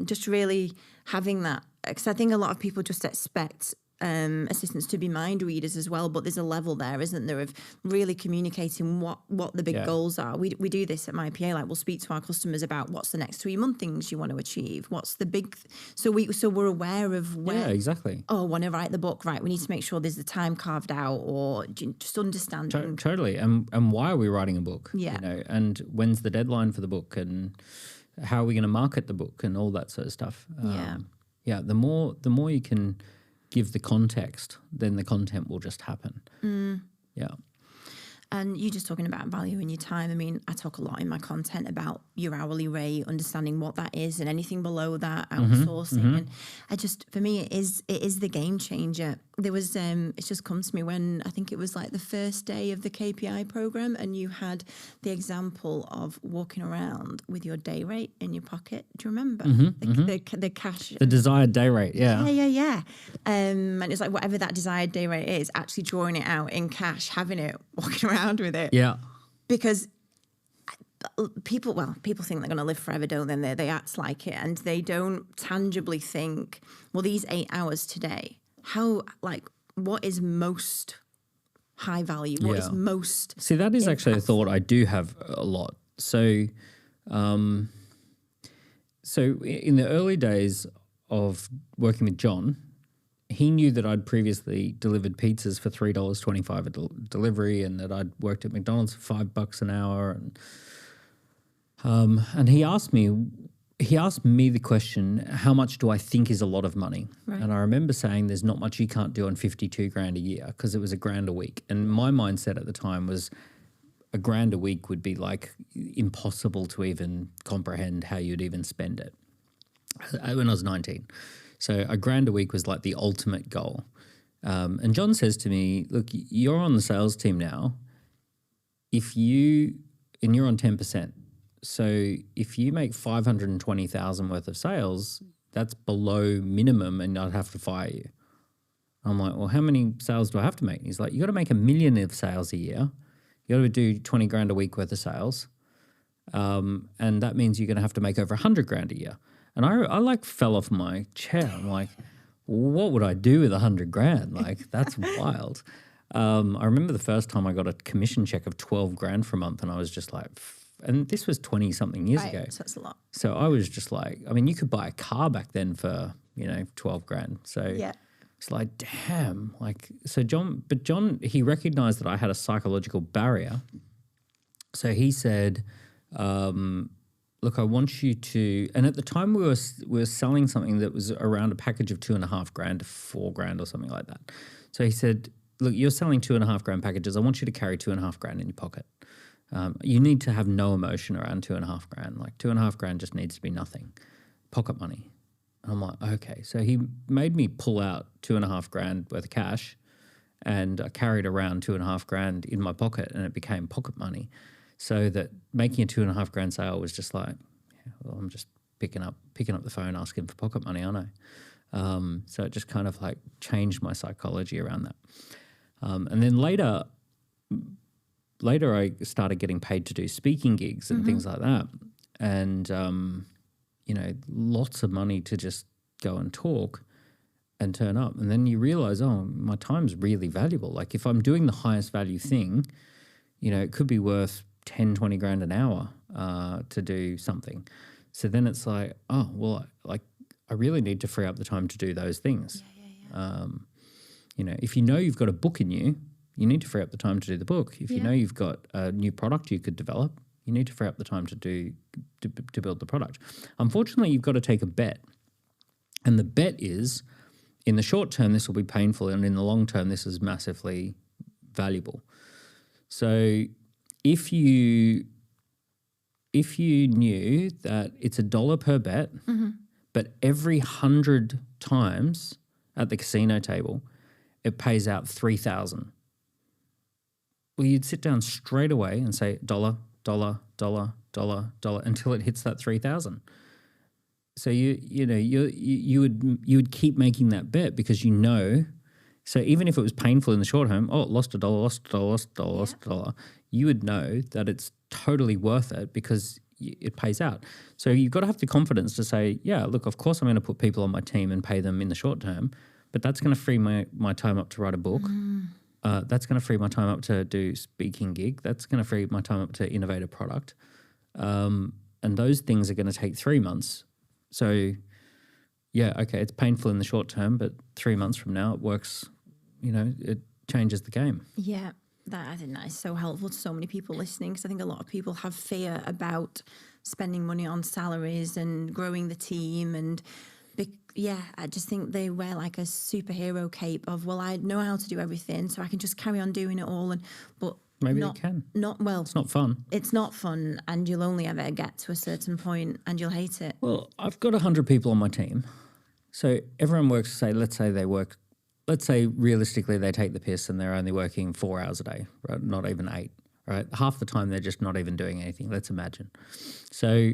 just really having that, because I think a lot of people just expect assistants to be mind readers as well, but there's a level there, isn't there, of really communicating what the big goals are. We do this at MyPA, like we'll speak to our customers about what's the next 3 month things you want to achieve, what's the big so we're aware of where exactly. Oh, want to write the book, right, we need to make sure there's the time carved out, or just understanding totally. And why are we writing a book? And when's the deadline for the book, and how are we going to market the book, and all that sort of stuff. The more you can give the context, then the content will just happen. And you just talking about value in your time. I mean, I talk a lot in my content about your hourly rate, understanding what that is, and anything below that, outsourcing. And I just, for me, it is the game changer. There was, it's just come to me when I think it was like the first day of the KPI program, and you had the example of walking around with your day rate in your pocket. Do you remember the cash? The desired day rate, Yeah. And it's like whatever that desired day rate is, actually drawing it out in cash, having it, walking around with it. Yeah. Because people think they're going to live forever, don't they? They act like it, and they don't tangibly think, well, these 8 hours today, what is most high value? What is most... See, that is actually a thought I do have a lot. So in the early days of working with John, he knew that I'd previously delivered pizzas for $3.25 a delivery, and that I'd worked at McDonald's for $5 an hour. And he asked me the question, how much do I think is a lot of money? Right. And I remember saying there's not much you can't do on $52,000 a year, because it was $1,000 a week. And my mindset at the time was $1,000 a week would be like impossible to even comprehend how you'd even spend it when I was 19. So $1,000 a week was like the ultimate goal. And John says to me, look, you're on the sales team now. And you're on 10%. So if you make $520,000 worth of sales, that's below minimum, and I'd have to fire you. I'm like, well, how many sales do I have to make? He's like, you got to make $1 million of sales a year. You got to do $20,000 a week worth of sales. And that means you're going to have to make over $100,000 a year. And I like fell off my chair. I'm like, what would I do with $100,000? Like, that's wild. I remember the first time I got a commission check of $12,000 for a month, and I was just like, and this was 20 something years ago. So that's a lot. So I was just like, I mean, you could buy a car back then for, $12,000. So it's like, damn, like, so John, he recognized that I had a psychological barrier. So he said, look, I want you to, and at the time we were selling something that was around a package of $2,500 to $4,000 or something like that. So he said, look, you're selling $2,500 packages. I want you to carry $2,500 in your pocket. You need to have no emotion around $2,500. Like $2,500 just needs to be nothing, pocket money. And I'm like, okay. So he made me pull out $2,500 worth of cash, and I carried around $2,500 in my pocket, and it became pocket money. So that making a $2,500 sale was just like, I'm just picking up the phone, asking for pocket money, aren't I? So it just kind of like changed my psychology around that. And then later I started getting paid to do speaking gigs and things like that. And, lots of money to just go and talk and turn up. And then you realize, my time's really valuable. Like if I'm doing the highest value thing, it could be worth 10, 20 grand an hour to do something. So then it's like, I really need to free up the time to do those things. If you've got a book in you, you need to free up the time to do the book. If you've got a new product you could develop, you need to free up the time to build the product. Unfortunately, you've got to take a bet. And the bet is, in the short term, this will be painful, and in the long term, this is massively valuable. So if you knew that it's $1 per bet, but every 100 times at the casino table, it pays out 3,000. Well, you'd sit down straight away and say $, $, $, $, $, until it hits that 3,000. So you would keep making that bet because So even if it was painful in the short term, lost $1, lost $1, lost $1, lost $1, you would know that it's totally worth it because it pays out. So you've got to have the confidence to say, yeah, look, of course I'm going to put people on my team and pay them in the short term, but that's going to free my time up to write a book. That's going to free my time up to do speaking gig. That's going to free my time up to innovate a product. And those things are going to take 3 months. So, yeah, okay, it's painful in the short term, but 3 months from now it works, it changes the game. Yeah, I think that is so helpful to so many people listening, because I think a lot of people have fear about spending money on salaries and growing the team. And I just think they wear like a superhero cape of, well, I know how to do everything, so I can just carry on doing it all. But maybe they can. It's not fun. It's not fun, and you'll only ever get to a certain point and you'll hate it. Well, I've got 100 people on my team. So everyone works, let's say realistically they take the piss and they're only working 4 hours a day, right? Not even 8, right? Half the time they're just not even doing anything, let's imagine. So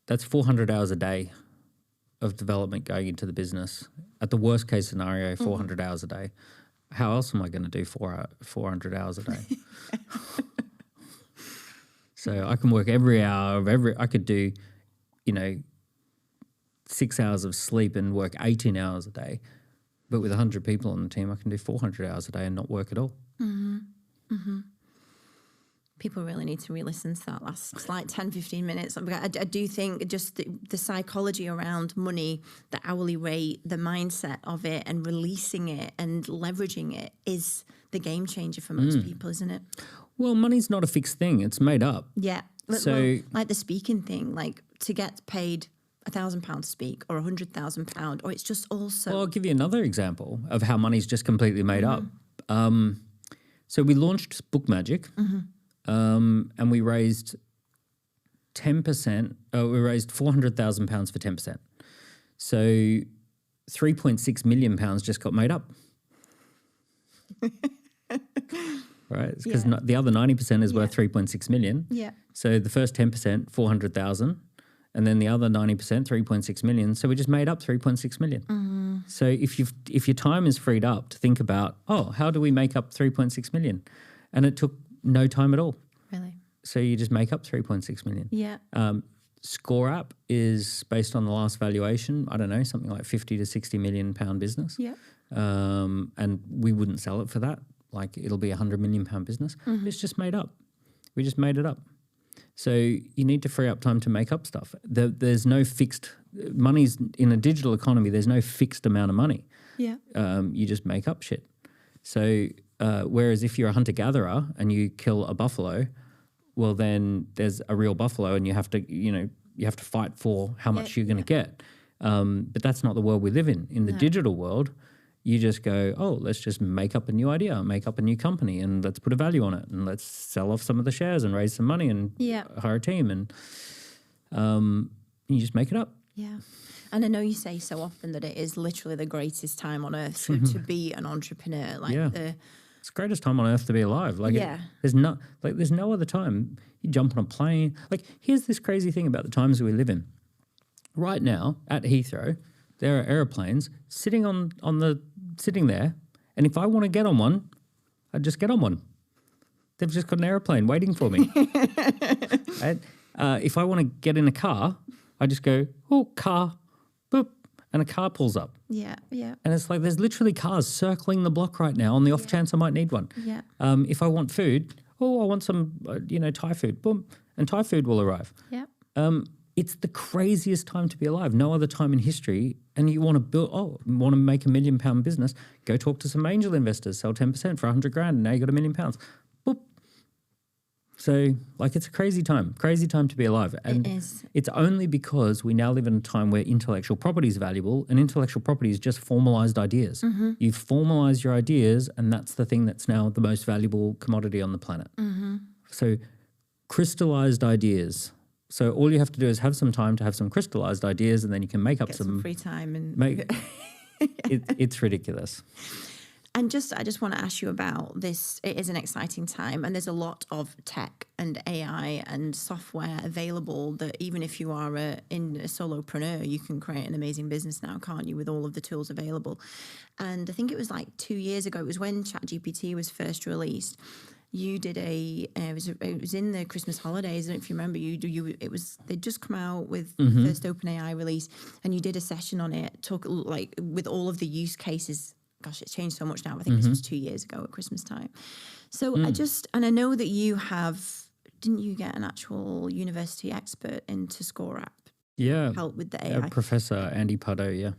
that's 400 hours a day of development going into the business. At the worst case scenario, 400 hours a day. How else am I going to do 400 hours a day? So I can work every hour I could do, 6 hours of sleep and work 18 hours a day. But with 100 people on the team, I can do 400 hours a day and not work at all. People really need to re-listen to that last 10, 15 minutes. I do think just the psychology around money, the hourly rate, the mindset of it and releasing it and leveraging it is the game changer for most people, isn't it? Well, money's not a fixed thing. It's made up. Yeah. So, like the speaking thing, like to get paid £1,000 to speak or £100,000, or it's just also... Well, I'll give you another example of how money's just completely made up. So we launched Book Magic. And we raised 10%. We raised £400,000 for 10%. So £3.6 million just got made up. Right? Because the other 90% is worth 3.6 million. Yeah. So the first 10%, 400,000, and then the other 90%, 3.6 million. So we just made up 3.6 million. So if your time is freed up to think about, how do we make up 3.6 million? And it took no time at all. Really? So you just make up 3.6 million. Yeah. Score App is based on the last valuation, I don't know, something like 50 to 60 million pound business. Yeah. And we wouldn't sell it for that. Like it'll be £100 million business. It's just made up. We just made it up. So you need to free up time to make up stuff. There's no fixed money's in a digital economy. There's no fixed amount of money. Yeah. You just make up shit. So whereas if you're a hunter-gatherer and you kill a buffalo, well, then there's a real buffalo and you have to fight for how much you're going to get. But that's not the world we live in. In the digital world, you just go, let's just make up a new idea, make up a new company, and let's put a value on it, and let's sell off some of the shares and raise some money and hire a team, and you just make it up. Yeah. And I know you say so often that it is literally the greatest time on earth to be an entrepreneur. It's the greatest time on earth to be alive. There's no other time. You jump on a plane. Like, here's this crazy thing about the times we live in. Right now at Heathrow, there are airplanes sitting sitting there, and if I want to get on one, I just get on one. They've just got an airplane waiting for me. Right? If I want to get in a car, I just go, car, boop, and a car pulls up. Yeah, yeah. And it's like there's literally cars circling the block right now on the off chance I might need one. Yeah. If I want food, I want some, Thai food, boom, and Thai food will arrive. Yeah. It's the craziest time to be alive. No other time in history. And you want to want to make $1 million business, go talk to some angel investors, sell 10% for $100,000, and now you got $1 million. Boop. So, it's a crazy time to be alive. And it is. It's only because we now live in a time where intellectual property is valuable, and intellectual property is just formalized ideas. You formalize your ideas, and that's the thing that's now the most valuable commodity on the planet. So, crystallized ideas. So all you have to do is have some time to have some crystallized ideas, and then you can make up Get some free time and it's ridiculous. And I just want to ask you about this. It is an exciting time, and there's a lot of tech and AI and software available that even if you are a solopreneur, you can create an amazing business now, can't you, with all of the tools available? And I think it was 2 years ago, it was when ChatGPT was first released. you did it was in the Christmas holidays. I don't know if you remember, they'd just come out with the first OpenAI release, and you did a session on it, talk like with all of the use cases. Gosh, it's changed so much now. I think this was 2 years ago at Christmas time. So I know that didn't you get an actual university expert into Score App? Yeah. Help with the AI. Professor Andy Pardo, yeah.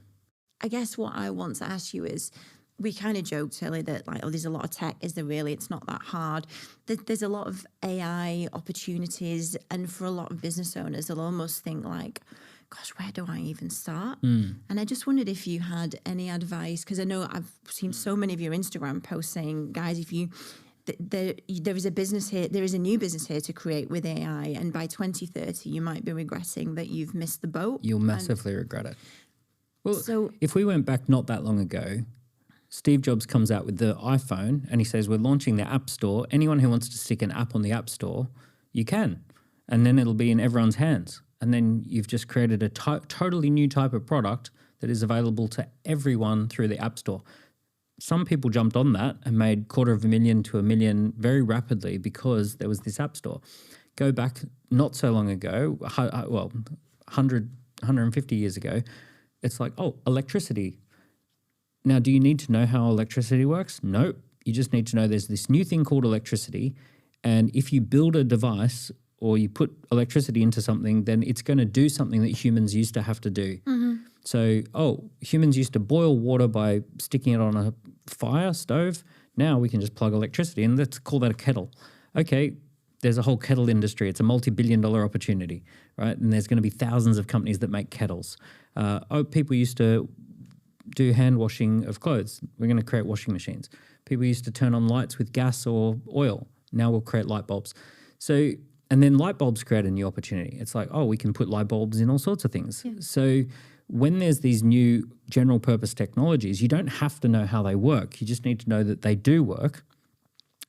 I guess what I want to ask you is, we kind of joked earlier that like, there's a lot of tech. Is there really? It's not that hard. There's a lot of AI opportunities. And for a lot of business owners, they'll almost think like, gosh, where do I even start? And I just wondered if you had any advice, because I know I've seen so many of your Instagram posts saying, guys, if you... there is a business here, there is a new business here to create with AI, and by 2030 you might be regretting that you've missed the boat. You'll massively regret it. Well, so if we went back not that long ago, Steve Jobs comes out with the iPhone and he says, we're launching the App Store. Anyone who wants to stick an app on the App Store, you can. And then it'll be in everyone's hands. And then you've just created a totally new type of product that is available to everyone through the App Store. Some people jumped on that and made $250,000 to $1 million very rapidly because there was this App Store. Go back not so long ago, 150 years ago, it's like, oh, electricity. Now, do you need to know how electricity works? No, you just need to know there's this new thing called electricity. And if you build a device or you put electricity into something, then it's going to do something that humans used to have to do. So, humans used to boil water by sticking it on a fire stove. Now we can just plug electricity in. Let's call that a kettle. Okay, there's a whole kettle industry. It's a multi-billion-dollar opportunity, right? And there's going to be thousands of companies that make kettles. People used to do hand washing of clothes. We're going to create washing machines. People used to turn on lights with gas or oil. Now we'll create light bulbs. So, and then light bulbs create a new opportunity. It's like, we can put light bulbs in all sorts of things. Yeah. So when there's these new general purpose technologies, you don't have to know how they work. You just need to know that they do work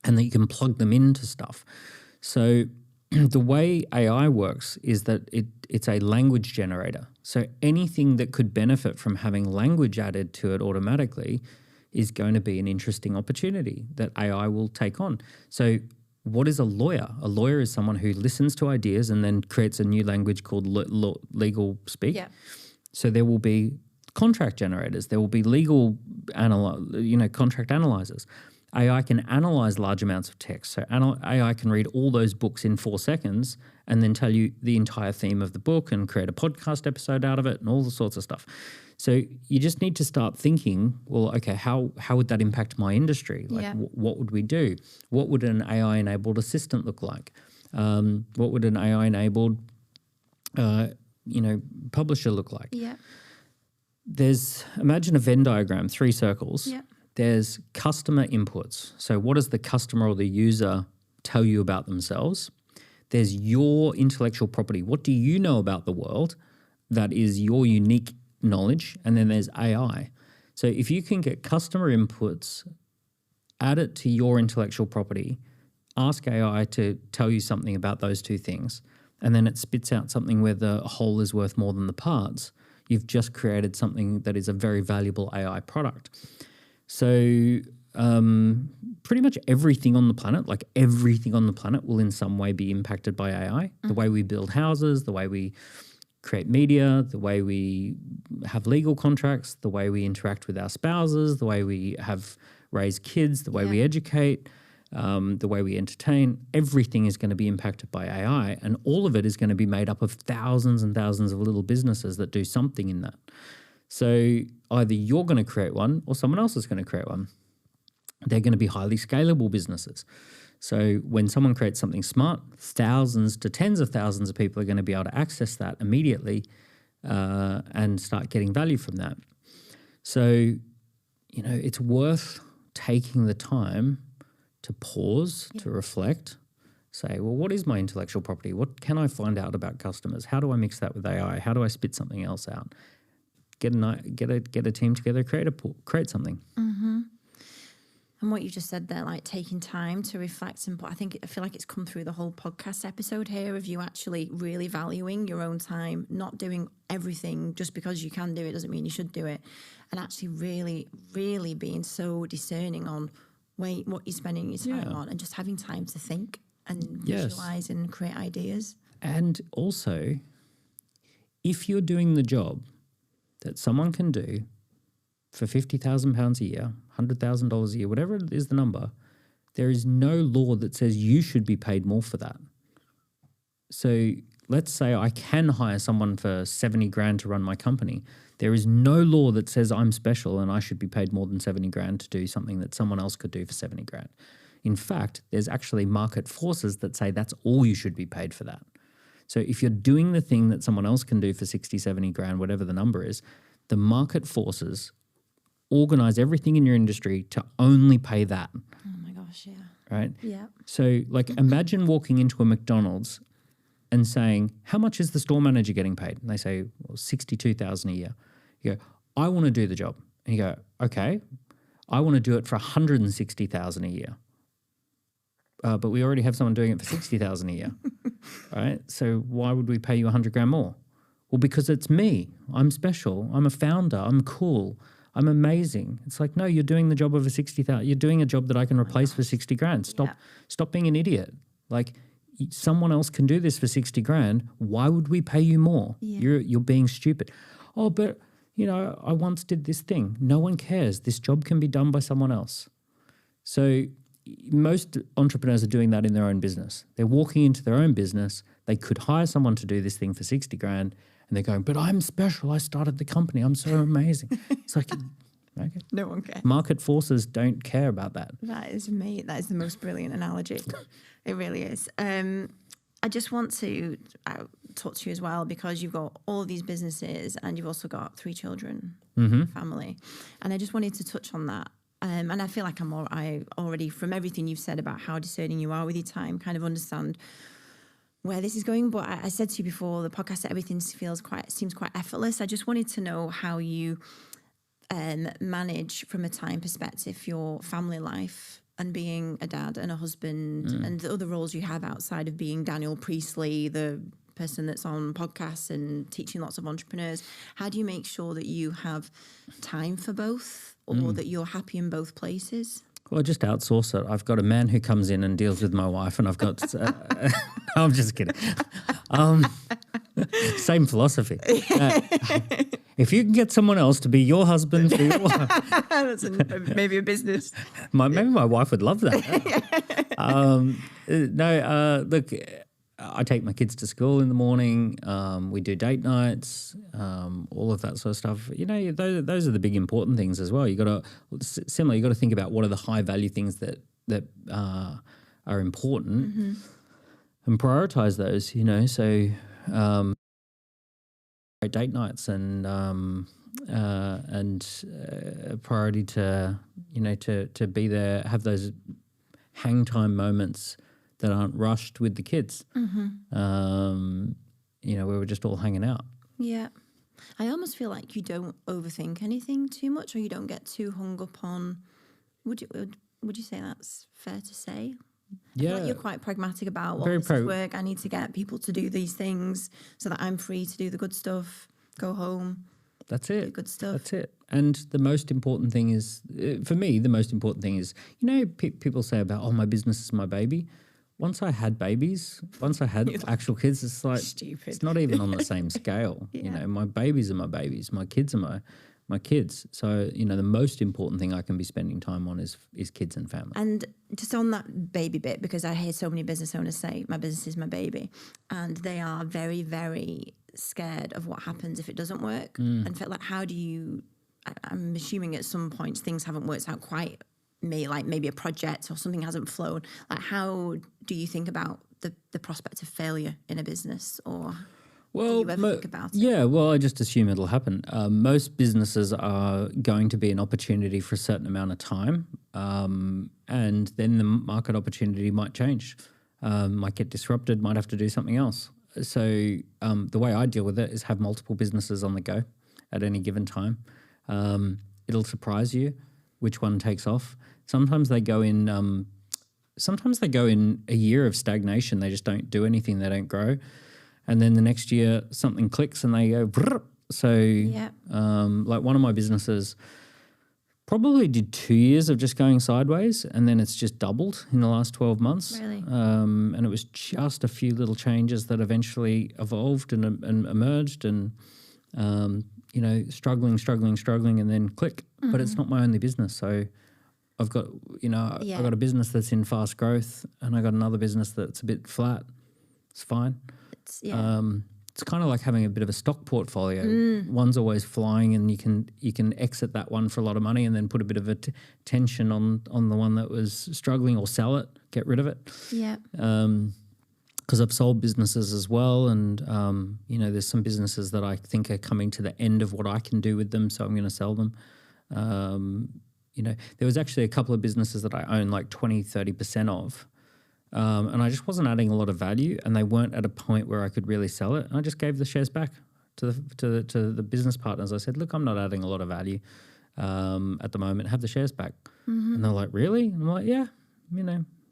and that you can plug them into stuff. So the way AI works is that it's a language generator. So anything that could benefit from having language added to it automatically is going to be an interesting opportunity that AI will take on. So what is a lawyer? A lawyer is someone who listens to ideas and then creates a new language called legal speak. Yeah. So there will be contract generators. There will be legal contract analyzers. AI can analyze large amounts of text. So AI can read all those books in 4 seconds and then tell you the entire theme of the book and create a podcast episode out of it and all the sorts of stuff. So you just need to start thinking, well, okay, how would that impact my industry? Like, what would we do? What would an AI-enabled assistant look like? What would an AI-enabled, publisher look like? Yeah. Imagine a Venn diagram, 3 circles. Yeah. There's customer inputs. So what does the customer or the user tell you about themselves? There's your intellectual property. What do you know about the world that is your unique knowledge? And then there's AI. So if you can get customer inputs, add it to your intellectual property, ask AI to tell you something about those 2 things, and then it spits out something where the whole is worth more than the parts, you've just created something that is a very valuable AI product. So pretty much everything on the planet, will in some way be impacted by AI. The way we build houses, the way we create media, the way we have legal contracts, the way we interact with our spouses, the way we raise kids, the way we educate, the way we entertain, everything is going to be impacted by AI, and all of it is going to be made up of thousands and thousands of little businesses that do something in that. So either you're going to create one or someone else is going to create one. They're going to be highly scalable businesses. So when someone creates something smart, thousands to tens of thousands of people are going to be able to access that immediately and start getting value from that. So, it's worth taking the time to pause, to reflect, say, well, what is my intellectual property? What can I find out about customers? How do I mix that with AI? How do I spit something else out? Get a team together, create something. Mm-hmm. And what you just said there, like taking time to reflect, and I feel like it's come through the whole podcast episode here of you actually really valuing your own time, not doing everything just because you can do it doesn't mean you should do it, and actually really, really being so discerning on what you're spending your time on, and just having time to think and visualize and create ideas. And also, if you're doing the job that someone can do for £50,000 a year, $100,000 a year, whatever it is the number, there is no law that says you should be paid more for that. So let's say I can hire someone for 70 grand to run my company. There is no law that says I'm special and I should be paid more than 70 grand to do something that someone else could do for 70 grand. In fact, there's actually market forces that say that's all you should be paid for that. So if you're doing the thing that someone else can do for 60, 70 grand, whatever the number is, the market forces organize everything in your industry to only pay that. Oh my gosh, yeah. Right? Yeah. So like imagine walking into a McDonald's and saying, how much is the store manager getting paid? And they say, well, $62,000 a year. You go, I want to do the job. And you go, okay, I want to do it for $160,000 a year. But we already have someone doing it for $60,000 a year, right? So why would we pay you 100 grand more? Well, because it's me. I'm special. I'm a founder. I'm cool. I'm amazing. It's like, no, you're doing the job of a 60,000. You're doing a job that I can replace for 60 grand. Stop being an idiot. Like someone else can do this for 60 grand. Why would we pay you more? Yeah. You're being stupid. Oh, but you know, I once did this thing. No one cares. This job can be done by someone else. So most entrepreneurs are doing that in their own business. They're walking into their own business. They could hire someone to do this thing for 60 grand and they're going, but I'm special. I started the company. I'm so amazing. It's like, okay. No one cares. Market forces don't care about that. That is me. That is the most brilliant analogy. It really is. I just want to talk to you as well because you've got all of these businesses and you've also got 3 children, family. And I just wanted to touch on that. And I feel like I already, from everything you've said about how discerning you are with your time, kind of understand where this is going. But I said to you before the podcast that everything seems quite effortless. I just wanted to know how you manage from a time perspective your family life and being a dad and a husband and the other roles you have outside of being Daniel Priestley, the person that's on podcasts and teaching lots of entrepreneurs. How do you make sure that you have time for both or that you're happy in both places? Well, I just outsource it. I've got a man who comes in and deals with my wife and I've got... I'm just kidding. Same philosophy. If you can get someone else to be your husband for your wife... That's maybe a business. Maybe my wife would love that. Look, I take my kids to school in the morning. We do date nights, all of that sort of stuff. You know, those are the big important things as well. You got to think about what are the high value things that are important and prioritize those. You know, so date nights and priority to to be there, have those hang time moments that aren't rushed with the kids, where we're just all hanging out. Yeah. I almost feel like you don't overthink anything too much or you don't get too hung up on, would you say that's fair to say? I feel like you're quite pragmatic about this is work. I need to get people to do these things so that I'm free to do the good stuff, go home. That's it. Do good stuff. That's it. And the most important thing is, for me, people say about, oh, my business is my baby. Once I had actual kids, it's like, stupid. It's not even on the same scale. Yeah. You know, my babies are my babies. My kids are my kids. So, you know, the most important thing I can be spending time on is kids and family. And just on that baby bit, because I hear so many business owners say, my business is my baby. And they are very, very scared of what happens if it doesn't work. And felt like, how do you, I'm assuming at some points things haven't worked out quite, maybe a project or something hasn't flown. Like, how do you think about the prospect of failure in a business, or do you ever think about it? Yeah, well, I just assume it'll happen. Most businesses are going to be an opportunity for a certain amount of time, and then the market opportunity might change, might get disrupted, might have to do something else. So the way I deal with it is have multiple businesses on the go at any given time. It'll surprise you which one takes off. Sometimes they go in a year of stagnation. They just don't do anything. They don't grow. And then the next year something clicks and they go, brrr. So like one of my businesses Probably did 2 years of just going sideways, and then it's just doubled in the last 12 months. Really? And it was just a few little changes that eventually evolved and emerged, and struggling, and then click. But it's not my only business, so I've got I've got a business that's in fast growth, and I got another business that's a bit flat. It's fine. It's kind of like having a bit of a stock portfolio. One's always flying, and you can exit that one for a lot of money, and then put a bit of tension on the one that was struggling, or sell it, get rid of it. Yeah. Because I've sold businesses as well, and there's some businesses that I think are coming to the end of what I can do with them, so I'm going to sell them. There was actually a couple of businesses that I own like 20-30% of. And I just wasn't adding a lot of value, and they weren't at a point where I could really sell it. And I just gave the shares back to the business partners. I said, look, I'm not adding a lot of value at the moment. Have the shares back. And they're like, really? And I'm like, yeah,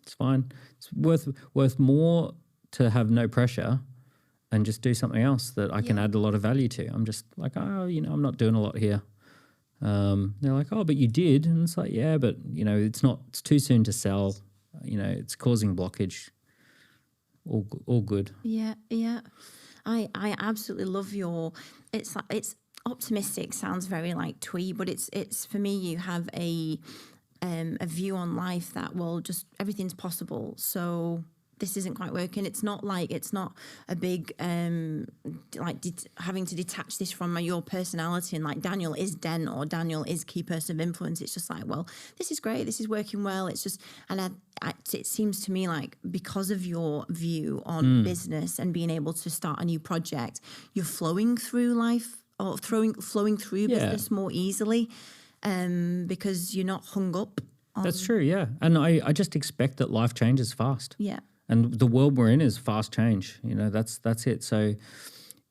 it's fine. It's worth more to have no pressure and just do something else that I can add a lot of value to. I'm just like, I'm not doing a lot here. They're like, oh, but you did. And it's like, yeah, but it's too soon to sell. It's causing blockage. All good. Yeah. I absolutely love your. It's optimistic. Sounds very like twee, but it's for me. You have a view on life that just everything's possible. So this isn't quite working. It's not a big having to detach this from your personality and like Daniel is Den or Daniel is key person of influence. It's just like, well, this is great. This is working well. It's just, and it seems to me like because of your view on business and being able to start a new project, you're flowing through life or flowing through business more easily because you're not hung up on. That's true, yeah. And I just expect that life changes fast. Yeah. And the world we're in is fast change. That's it. So,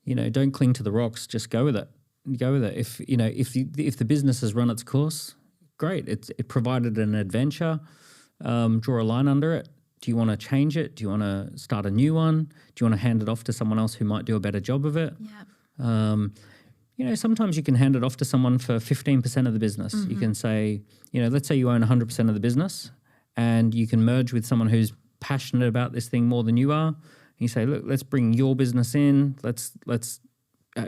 don't cling to the rocks. Just go with it. Go with it. If the business has run its course, great. It provided an adventure. Draw a line under it. Do you want to change it? Do you want to start a new one? Do you want to hand it off to someone else who might do a better job of it? Yeah. Sometimes you can hand it off to someone for 15% of the business. You can say, let's say you own 100% of the business, and you can merge with someone who's passionate about this thing more than you are. And you say, look, let's bring your business in. Let's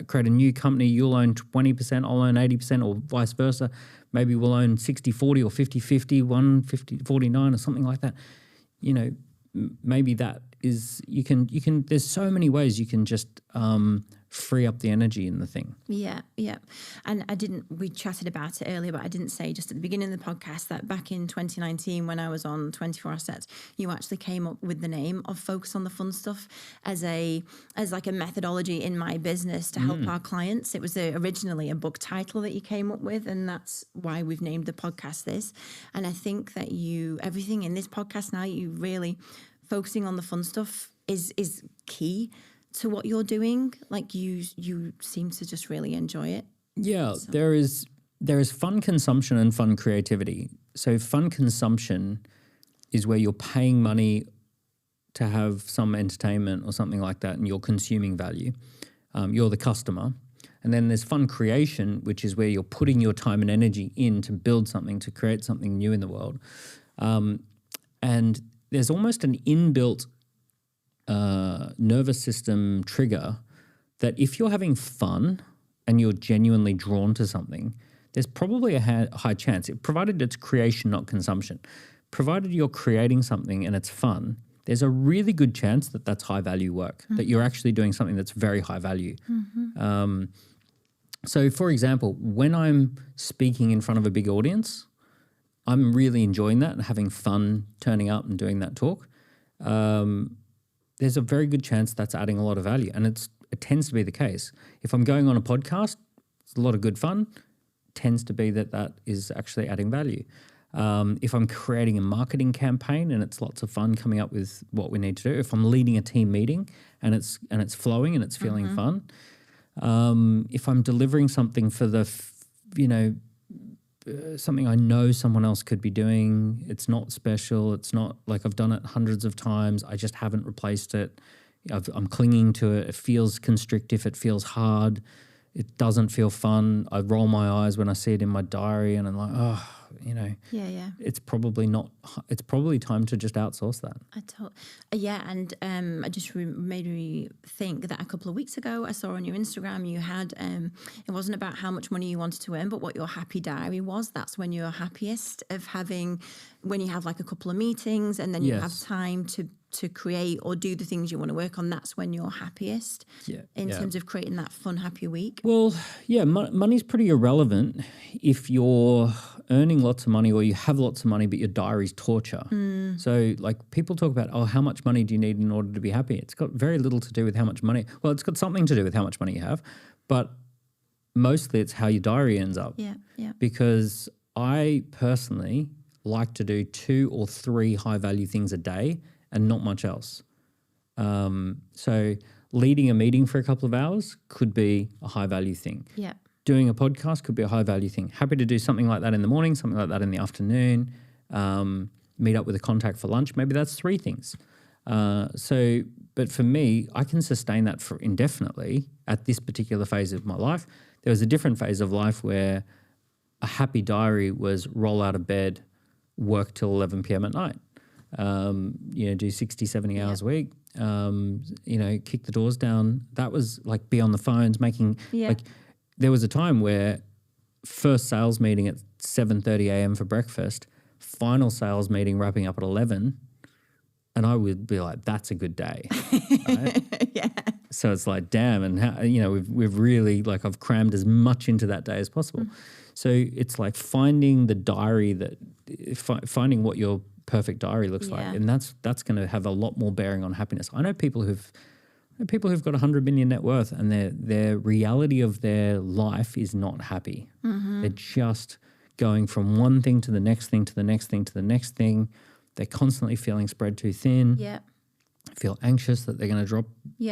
create a new company. You'll own 20%, I'll own 80%, or vice versa. Maybe we'll own 60-40 or 50-50, 150-49 or something like that. Maybe that is, you can, there's so many ways you can just free up the energy in the thing. Yeah. And we chatted about it earlier, but I didn't say just at the beginning of the podcast that back in 2019 when I was on 24 Hour Sets, you actually came up with the name of Focus on the Fun Stuff as like a methodology in my business to help our clients. It was originally a book title that you came up with, and that's why we've named the podcast this. And I think that everything in this podcast now, you really focusing on the fun stuff is key to what you're doing. Like you seem to just really enjoy it. Yeah, so. There is fun consumption and fun creativity. So fun consumption is where you're paying money to have some entertainment or something like that, and you're consuming value. You're the customer. And then there's fun creation, which is where you're putting your time and energy in to build something, to create something new in the world. And there's almost an inbuilt nervous system trigger that if you're having fun and you're genuinely drawn to something, there's probably a high chance, provided it's creation, not consumption, provided you're creating something and it's fun, there's a really good chance that that's high value work, that you're actually doing something that's very high value. So for example, when I'm speaking in front of a big audience, I'm really enjoying that and having fun turning up and doing that talk. There's a very good chance that's adding a lot of value, and it tends to be the case. If I'm going on a podcast, it's a lot of good fun. It tends to be that is actually adding value. If I'm creating a marketing campaign and it's lots of fun coming up with what we need to do, if I'm leading a team meeting and it's flowing and it's feeling fun, if I'm delivering something for something I know someone else could be doing, it's not special, it's not like I've done it hundreds of times, I just haven't replaced it, I'm clinging to it, it feels constrictive, it feels hard, It doesn't feel fun. I roll my eyes when I see it in my diary, and I'm like, oh, it's probably not. It's probably time to just outsource that. I just made me think that a couple of weeks ago I saw on your Instagram you had it wasn't about how much money you wanted to earn, but what your happy diary was. That's when you're happiest when you have like a couple of meetings and then you have time to create or do the things you want to work on. That's when you're happiest in terms of creating that fun, happy week. Well, money's pretty irrelevant if you're earning lots of money or you have lots of money, but your diary's torture. So like people talk about, how much money do you need in order to be happy? It's got very little to do with how much money. Well, it's got something to do with how much money you have, but mostly it's how your diary ends up. Because I personally like to do 2 or 3 high value things a day and not much else. So leading a meeting for a couple of hours could be a high value thing. Doing a podcast could be a high value thing. Happy to do something like that in the morning, something like that in the afternoon, meet up with a contact for lunch. Maybe that's 3 things. But for me, I can sustain that for indefinitely at this particular phase of my life. There was a different phase of life where a happy diary was roll out of bed, work till 11 p.m. at night. Do 60, 70 hours a week, kick the doors down. That was like be on the phones there was a time where first sales meeting at 7:30 a.m. for breakfast, final sales meeting wrapping up at 11, and I would be like, that's a good day. Right? So it's like, damn, and how, we've really I've crammed as much into that day as possible. So it's like finding the diary finding what your perfect diary looks like, and that's going to have a lot more bearing on happiness. I know people who've got 100 million net worth, and their reality of their life is not happy. They're just going from one thing to the next thing to the next thing to the next thing. They're constantly feeling spread too thin. Feel anxious that they're going to drop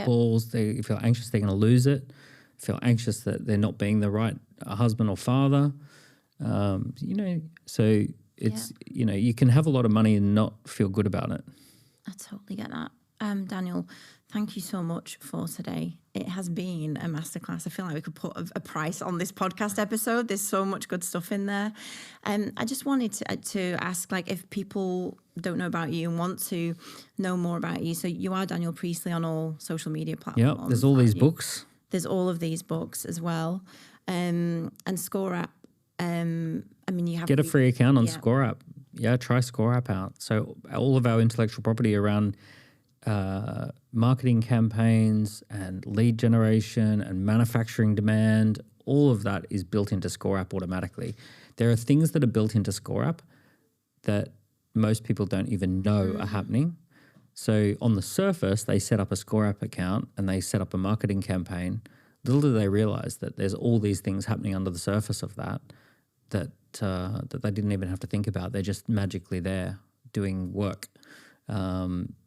balls. They feel anxious they're going to lose it. Feel anxious that they're not being the right husband or father. So it's, you can have a lot of money and not feel good about it. I totally get that. Daniel, thank you so much for today. It has been a masterclass. I feel like we could put a price on this podcast episode. There's so much good stuff in there. I just wanted to ask, if people don't know about you and want to know more about you. So you are Daniel Priestley on all social media platforms. Yeah, there's all these books. There's all of these books as well. And Score App, you have... Get a free account on Score App. Yeah, try Score App out. So all of our intellectual property around marketing campaigns and lead generation and manufacturing demand, all of that is built into Score App automatically. There are things that are built into Score App that most people don't even know are happening. So on the surface, they set up a Score App account and they set up a marketing campaign. Little do they realize that there's all these things happening under the surface of that they didn't even have to think about. They're just magically there doing work.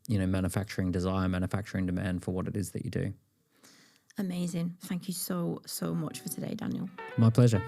Manufacturing desire, manufacturing demand for what it is that you do. Amazing. Thank you so, so much for today, Daniel. My pleasure.